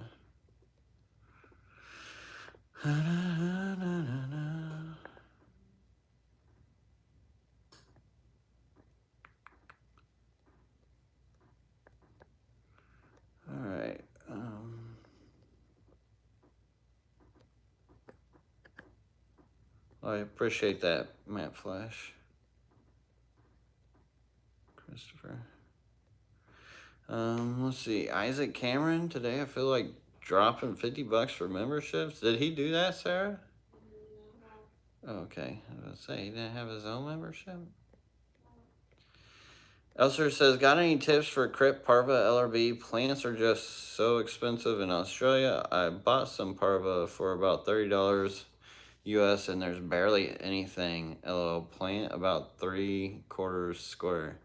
Speaker 1: I appreciate that, Matt Flash. Christopher. Let's see. Isaac Cameron today. I feel like dropping $50 for memberships. Did he do that, Sarah? Okay. I was gonna say he didn't have his own membership. Elser says, got any tips for Crypt Parva LRB? Plants are just so expensive in Australia. I bought some Parva for about $30 US and there's barely anything. LO plant about 3/4 square.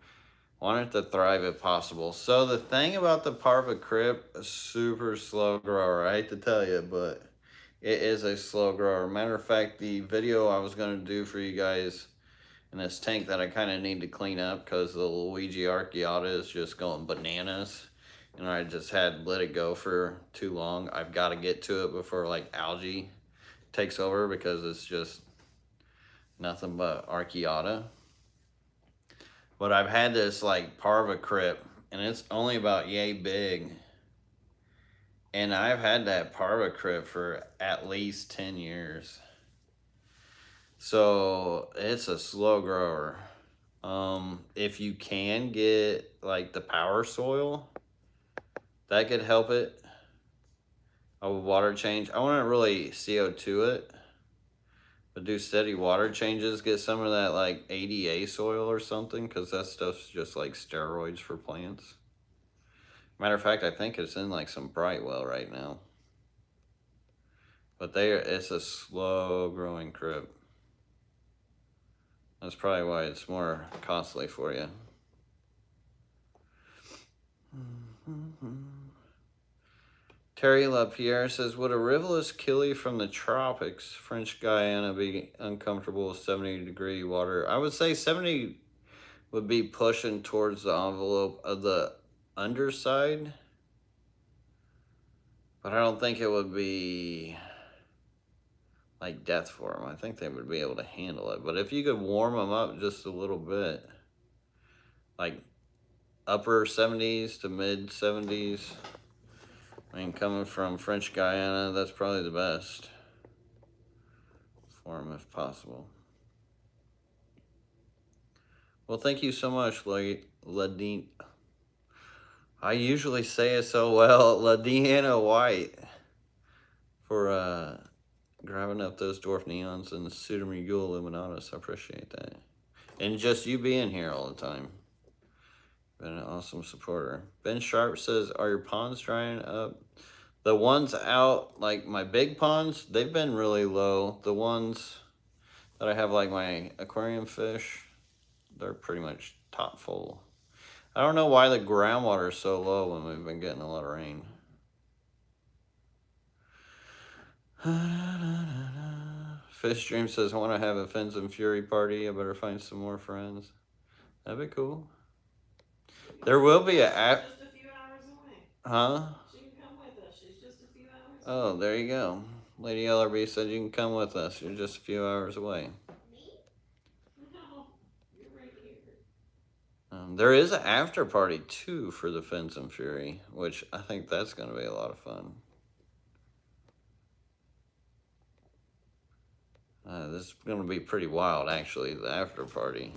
Speaker 1: Want it to thrive if possible. So the thing about the Parva Crypt, a super slow grower. I hate to tell you, but it is a slow grower. Matter of fact, the video I was going to do for you guys in this tank that I kind of need to clean up because the Luigi Archeata is just going bananas. And I just had let it go for too long. I've got to get to it before like algae takes over because it's just nothing but Archeata. But I've had this like Parva Crypt and it's only about yay big. And I've had that Parva Crypt for at least 10 years. So it's a slow grower. If you can get like the power soil, that could help it. I would water change. I want to really CO2 it, but do steady water changes. Get some of that like ADA soil or something, because that stuff's just like steroids for plants. Matter of fact, I think it's in like some Brightwell right now. But it's a slow growing crypt. That's probably why it's more costly for you. Terry LaPierre says, would a riverless killie from the tropics, French Guiana, be uncomfortable with 70-degree water? I would say 70 would be pushing towards the envelope of the underside. But I don't think it would be like death for them. I think they would be able to handle it. But if you could warm them up just a little bit, like upper 70s to mid 70s, I mean, coming from French Guiana, that's probably the best for them if possible. Well, thank you so much, Ladine. I usually say it so well, Ladiana White, for grabbing up those dwarf neons and the Pseudomugil illuminatus. I appreciate that. And just you being here all the time. Been an awesome supporter. Ben Sharp says, are your ponds drying up? The ones out, like my big ponds, they've been really low. The ones that I have, like my aquarium fish, they're pretty much top full. I don't know why the groundwater is so low when we've been getting a lot of rain. Fish Dream says, I want to have a Fins and Fury party. I better find some more friends. That'd be cool. There will be
Speaker 2: just a few hours away.
Speaker 1: Huh?
Speaker 2: She can come with us. She's just a few hours
Speaker 1: away. Oh, there you go. Lady LRB said you can come with us. You're just a few hours away.
Speaker 2: Me? No, you're right here.
Speaker 1: There is an after party too for the Fins and Fury, which I think that's going to be a lot of fun. This is going to be pretty wild, actually, the after party.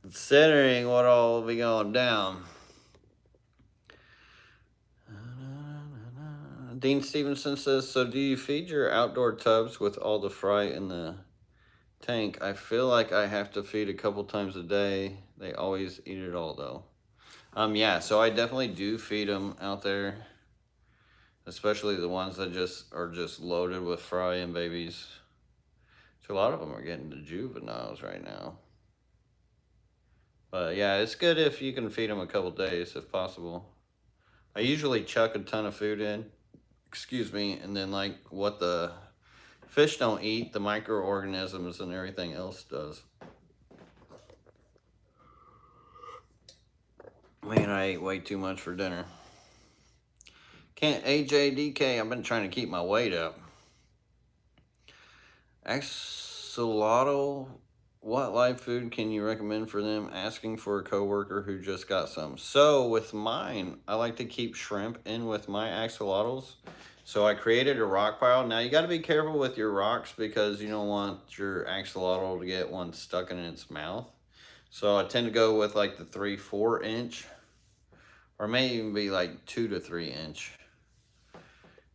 Speaker 1: Considering what all will be going down. Dean Stevenson says, so do you feed your outdoor tubs with all the fry in the tank? I feel like I have to feed a couple times a day. They always eat it all, though. Yeah, so I definitely do feed them out there. Especially the ones that are just loaded with fry and babies. So a lot of them are getting to juveniles right now. But yeah, it's good if you can feed them a couple days if possible. I usually chuck a ton of food in, and then like what the fish don't eat, the microorganisms and everything else does. Man, I ate way too much for dinner. Can't AJDK, I've been trying to keep my weight up. Axolotl what live food can you recommend for them? Asking for a coworker who just got some. So with mine, I like to keep shrimp in with my axolotls. So I created a rock pile. Now you got to be careful with your rocks because you don't want your axolotl to get one stuck in its mouth. So I tend to go with like the 3-4 inch, or may even be like 2 to 3 inch.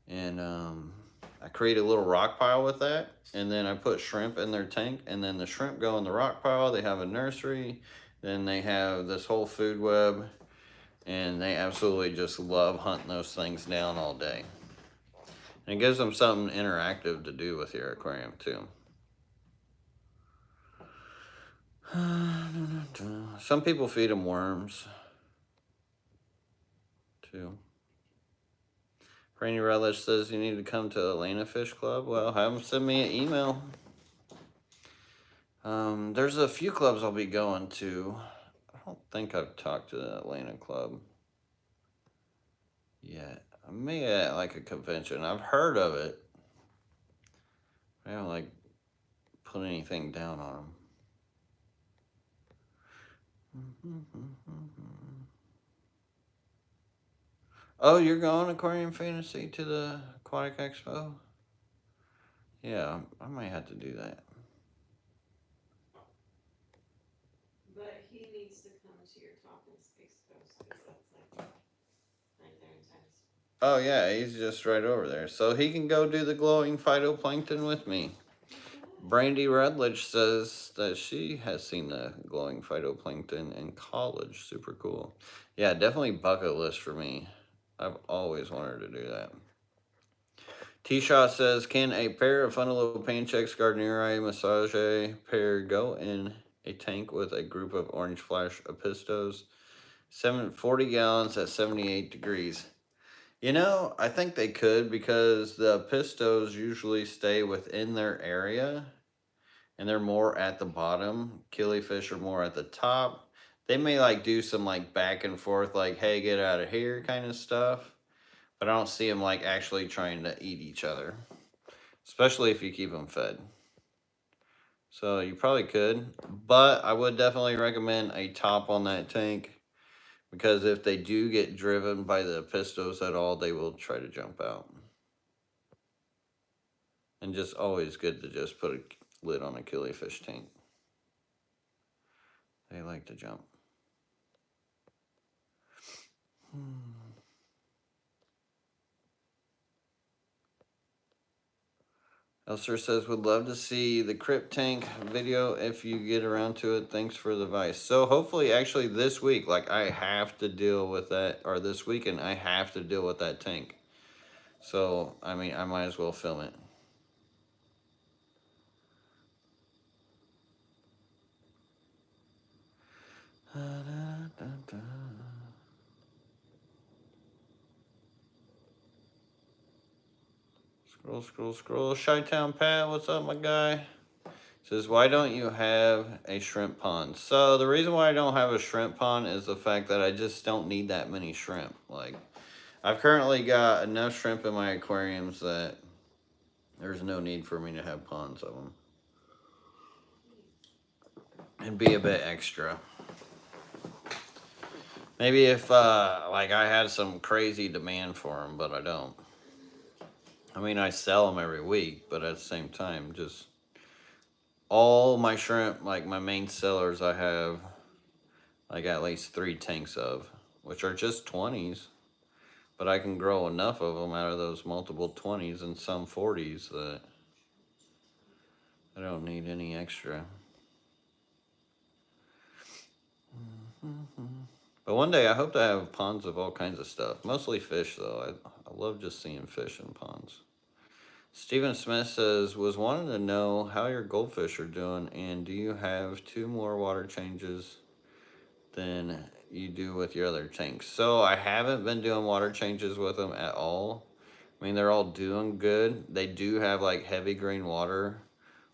Speaker 1: And I create a little rock pile with that, and then I put shrimp in their tank, and then the shrimp go in the rock pile. They have a nursery, then they have this whole food web, and they absolutely just love hunting those things down all day. And it gives them something interactive to do with your aquarium too. Some people feed them worms too. Rainy Relish says you need to come to Atlanta Fish Club. Well, have them send me an email. There's a few clubs I'll be going to. I don't think I've talked to the Atlanta club yet. I may at like a convention. I've heard of it. I haven't like put anything down on them. Oh, you're going Aquarium Fantasy to the Aquatic Expo? Yeah, I might have to do that.
Speaker 2: But he needs to come to your Talking Expo, because that's like right there in town.
Speaker 1: Oh yeah, he's just right over there. So he can go do the glowing phytoplankton with me. Brandy Rutledge says that she has seen the glowing phytoplankton in college. Super cool. Yeah, definitely bucket list for me. I've always wanted to do that. T-Shot says, can a pair of Funnellopanchex gardneri massage pair go in a tank with a group of orange flash apistos? 40 gallons at 78 degrees. You know, I think they could because the apistos usually stay within their area and they're more at the bottom. Killifish are more at the top. They may like do some like back and forth, like, hey, get out of here kind of stuff. But I don't see them like actually trying to eat each other, especially if you keep them fed. So you probably could, but I would definitely recommend a top on that tank because if they do get driven by the pistos at all, they will try to jump out. And just always good to just put a lid on a killifish tank. They like to jump. Elser says, would love to see the crypt tank video if you get around to it. Thanks for the advice. So hopefully, actually this week, like I have to deal with that, or this weekend, I have to deal with that tank. So, I mean, I might as well film it. Scroll. Chi-Town Pat, what's up, my guy? Says, why don't you have a shrimp pond? So the reason why I don't have a shrimp pond is the fact that I just don't need that many shrimp. Like, I've currently got enough shrimp in my aquariums that there's no need for me to have ponds of them. And be a bit extra. Maybe if, like, I had some crazy demand for them, but I don't. I mean, I sell them every week, but at the same time, just all my shrimp, like my main sellers, I have like at least 3 tanks of, which are just 20s. But I can grow enough of them out of those multiple 20s and some 40s that I don't need any extra. But one day I hope to have ponds of all kinds of stuff. Mostly fish though. I love just seeing fish in ponds. Stephen Smith says, was wanting to know how your goldfish are doing and do you have 2 more water changes than you do with your other tanks? So I haven't been doing water changes with them at all. I mean, they're all doing good. They do have like heavy green water,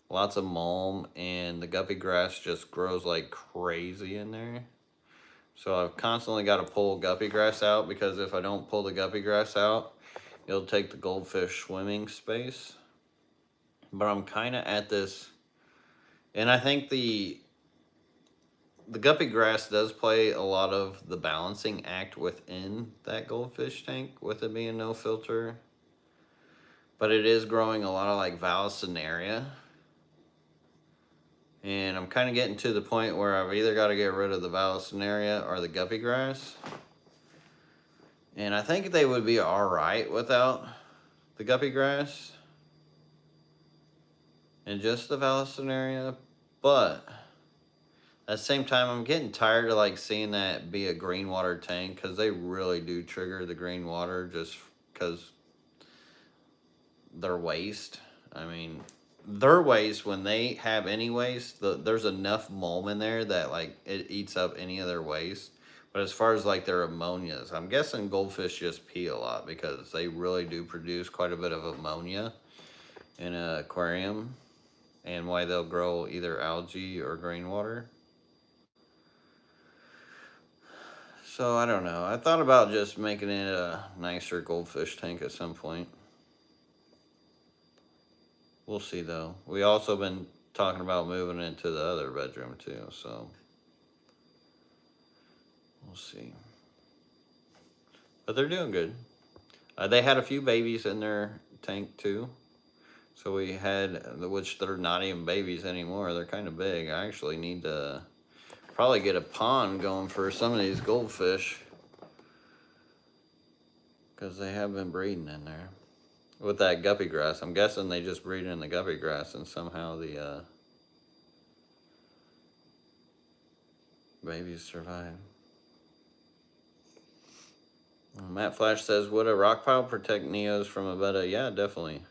Speaker 1: lots of mulm, and the guppy grass just grows like crazy in there. So I've constantly got to pull guppy grass out because if I don't pull the guppy grass out, it'll take the goldfish swimming space. But I'm kind of at this And I think the guppy grass does play a lot of the balancing act within that goldfish tank, with it being no filter. But it is growing a lot of like Vallisneria. And I'm kind of getting to the point where I've either got to get rid of the Vallisneria or the guppy grass. And I think they would be alright without the guppy grass and just the Vallisneria. But at the same time, I'm getting tired of like seeing that be a green water tank, because they really do trigger the green water just because their waste. I mean, their waste, when they have any waste, there's enough mold in there that like it eats up any of their waste. But as far as like their ammonias, I'm guessing goldfish just pee a lot, because they really do produce quite a bit of ammonia in an aquarium, and why they'll grow either algae or green water. So I don't know. I thought about just making it a nicer goldfish tank at some point. We'll see though. We also been talking about moving into the other bedroom too, so we'll see. But they're doing good. They had a few babies in their tank too. So we had, which they're not even babies anymore. They're kind of big. I actually need to probably get a pond going for some of these goldfish, because they have been breeding in there with that guppy grass. I'm guessing they just breed in the guppy grass, and somehow the babies survive. Matt Flash says, would a rock pile protect Neos from a betta? Yeah, definitely.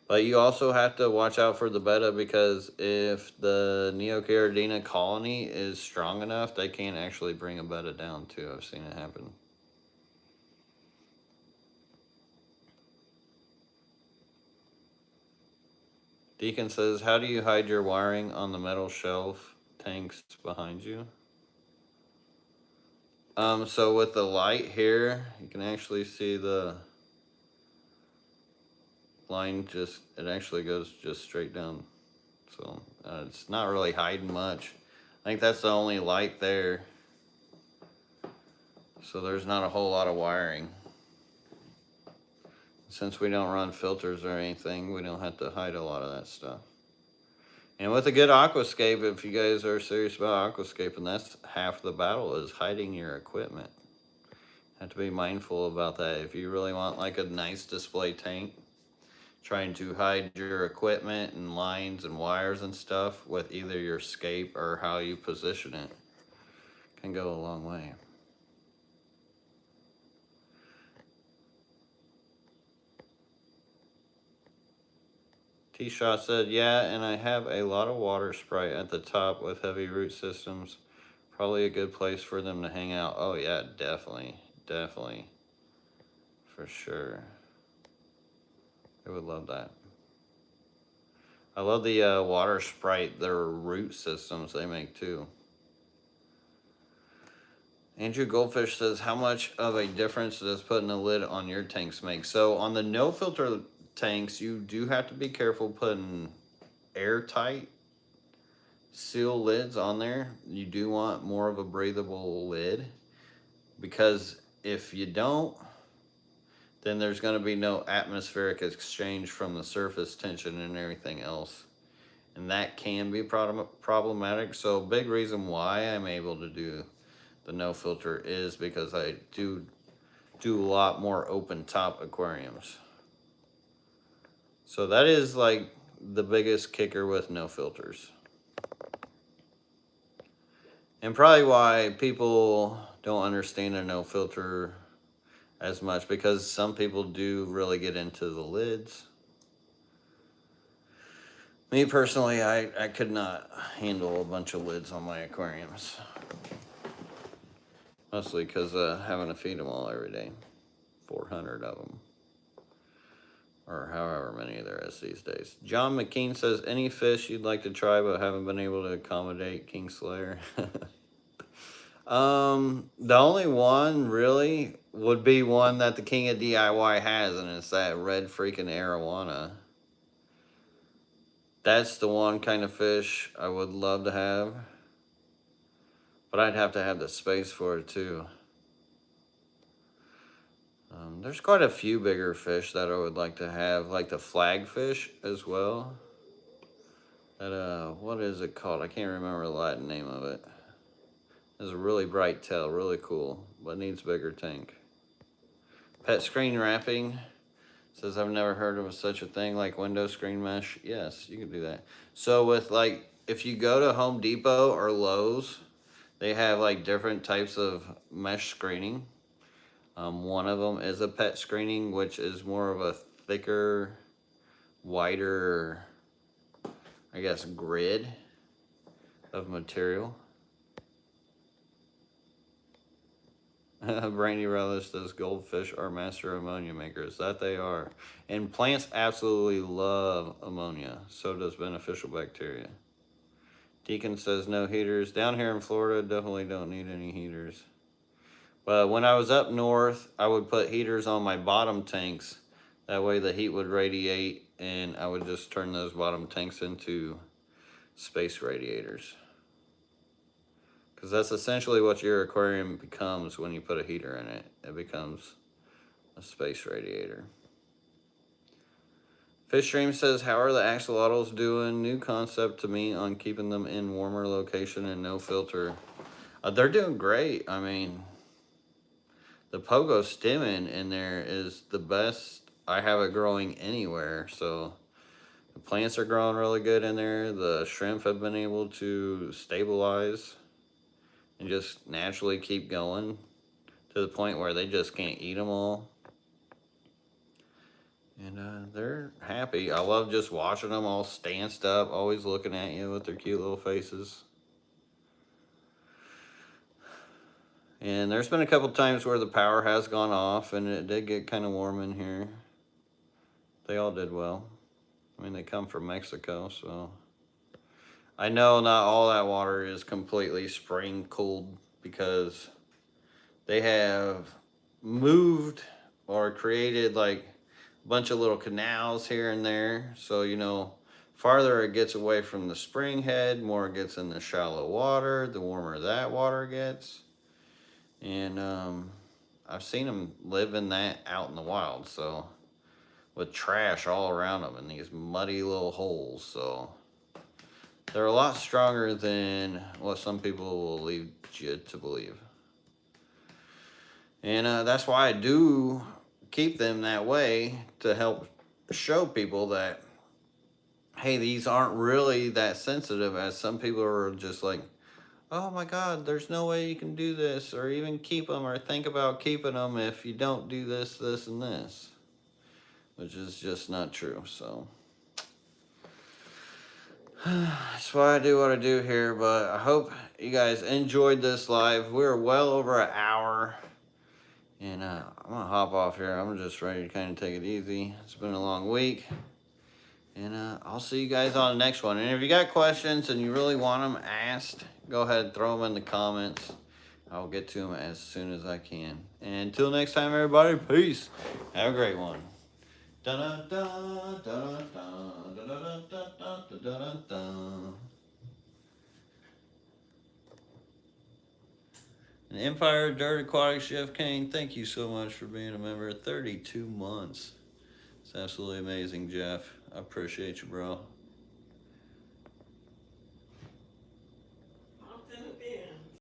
Speaker 1: But you also have to watch out for the betta, because if the Neocaridina colony is strong enough, they can actually bring a betta down too. I've seen it happen. Deacon says, how do you hide your wiring on the metal shelf tanks behind you? So with the light here, you can actually see the line it actually goes just straight down. So it's not really hiding much. I think that's the only light there. So there's not a whole lot of wiring. Since we don't run filters or anything, we don't have to hide a lot of that stuff. And with a good aquascape, if you guys are serious about aquascaping, that's half the battle, is hiding your equipment. Have to be mindful about that. If you really want like a nice display tank, trying to hide your equipment and lines and wires and stuff with either your scape or how you position it can go a long way. T-Shot said, yeah, and I have a lot of water sprite at the top with heavy root systems. Probably a good place for them to hang out. Oh yeah, definitely. Definitely. For sure. I would love that. I love the water sprite, their root systems they make too. Andrew Goldfish says, how much of a difference does putting a lid on your tanks make? So on the no filter tanks, you do have to be careful putting airtight seal lids on there. You do want more of a breathable lid, because if you don't, then there's going to be no atmospheric exchange from the surface tension and everything else. And that can be problematic. So big reason why I'm able to do the no filter is because I do a lot more open top aquariums. So that is like the biggest kicker with no filters. And probably why people don't understand a no filter as much, because some people do really get into the lids. Me personally, I could not handle a bunch of lids on my aquariums. Mostly because having to feed them all every day. 400 of them. Or however many there is these days. John McKean says, any fish you'd like to try but haven't been able to accommodate King Slayer? The only one really would be one that the King of DIY has, and it's that red freaking arowana. That's the one kind of fish I would love to have. But I'd have to have the space for it too. There's quite a few bigger fish that I would like to have, like the flagfish as well. That, what is it called? I can't remember the Latin name of it. It has a really bright tail, really cool, but needs a bigger tank. Pet screen wrapping. Says I've never heard of such a thing like window screen mesh. Yes, you can do that. So with like, if you go to Home Depot or Lowe's, they have like different types of mesh screening. One of them is a pet screening, which is more of a thicker, wider, I guess, grid of material. Brandy Relish says goldfish are master ammonia makers. That they are. And plants absolutely love ammonia. So does beneficial bacteria. Deacon says no heaters. Down here in Florida, definitely don't need any heaters. But when I was up north, I would put heaters on my bottom tanks. That way the heat would radiate, and I would just turn those bottom tanks into space radiators. Because that's essentially what your aquarium becomes when you put a heater in it. It becomes a space radiator. Fishroom says, how are the axolotls doing? New concept to me on keeping them in warmer location and no filter. They're doing great. I mean, the pogo stimming in there is the best. I have it growing anywhere. So the plants are growing really good in there. The shrimp have been able to stabilize and just naturally keep going to the point where they just can't eat them all. And they're happy. I love just watching them all stanced up, always looking at you with their cute little faces. And there's been a couple times where the power has gone off, and it did get kind of warm in here. They all did well. I mean, they come from Mexico, so I know not all that water is completely spring cooled, because they have moved or created like a bunch of little canals here and there. So, you know, farther it gets away from the spring head, more it gets in the shallow water, the warmer that water gets. And I've seen them live in that out in the wild, so with trash all around them in these muddy little holes. So they're a lot stronger than what some people will lead you to believe. And that's why I do keep them that way, to help show people that, hey, these aren't really that sensitive as some people are just like, oh my God, there's no way you can do this or even keep them or think about keeping them if you don't do this, this, and this, which is just not true. So that's why I do what I do here. But I hope you guys enjoyed this live. We're well over an hour, and I'm gonna hop off here. I'm just ready to kind of take it easy. It's been a long week. And I'll see you guys on the next one. And if you got questions and you really want them asked, go ahead and throw them in the comments. I'll get to them as soon as I can. And until next time, everybody, peace. Have a great one. And Empire Dirt Aquatics, Jeff Kane, thank you so much for being a member. 32 months. It's absolutely amazing, Jeff. I appreciate you, bro.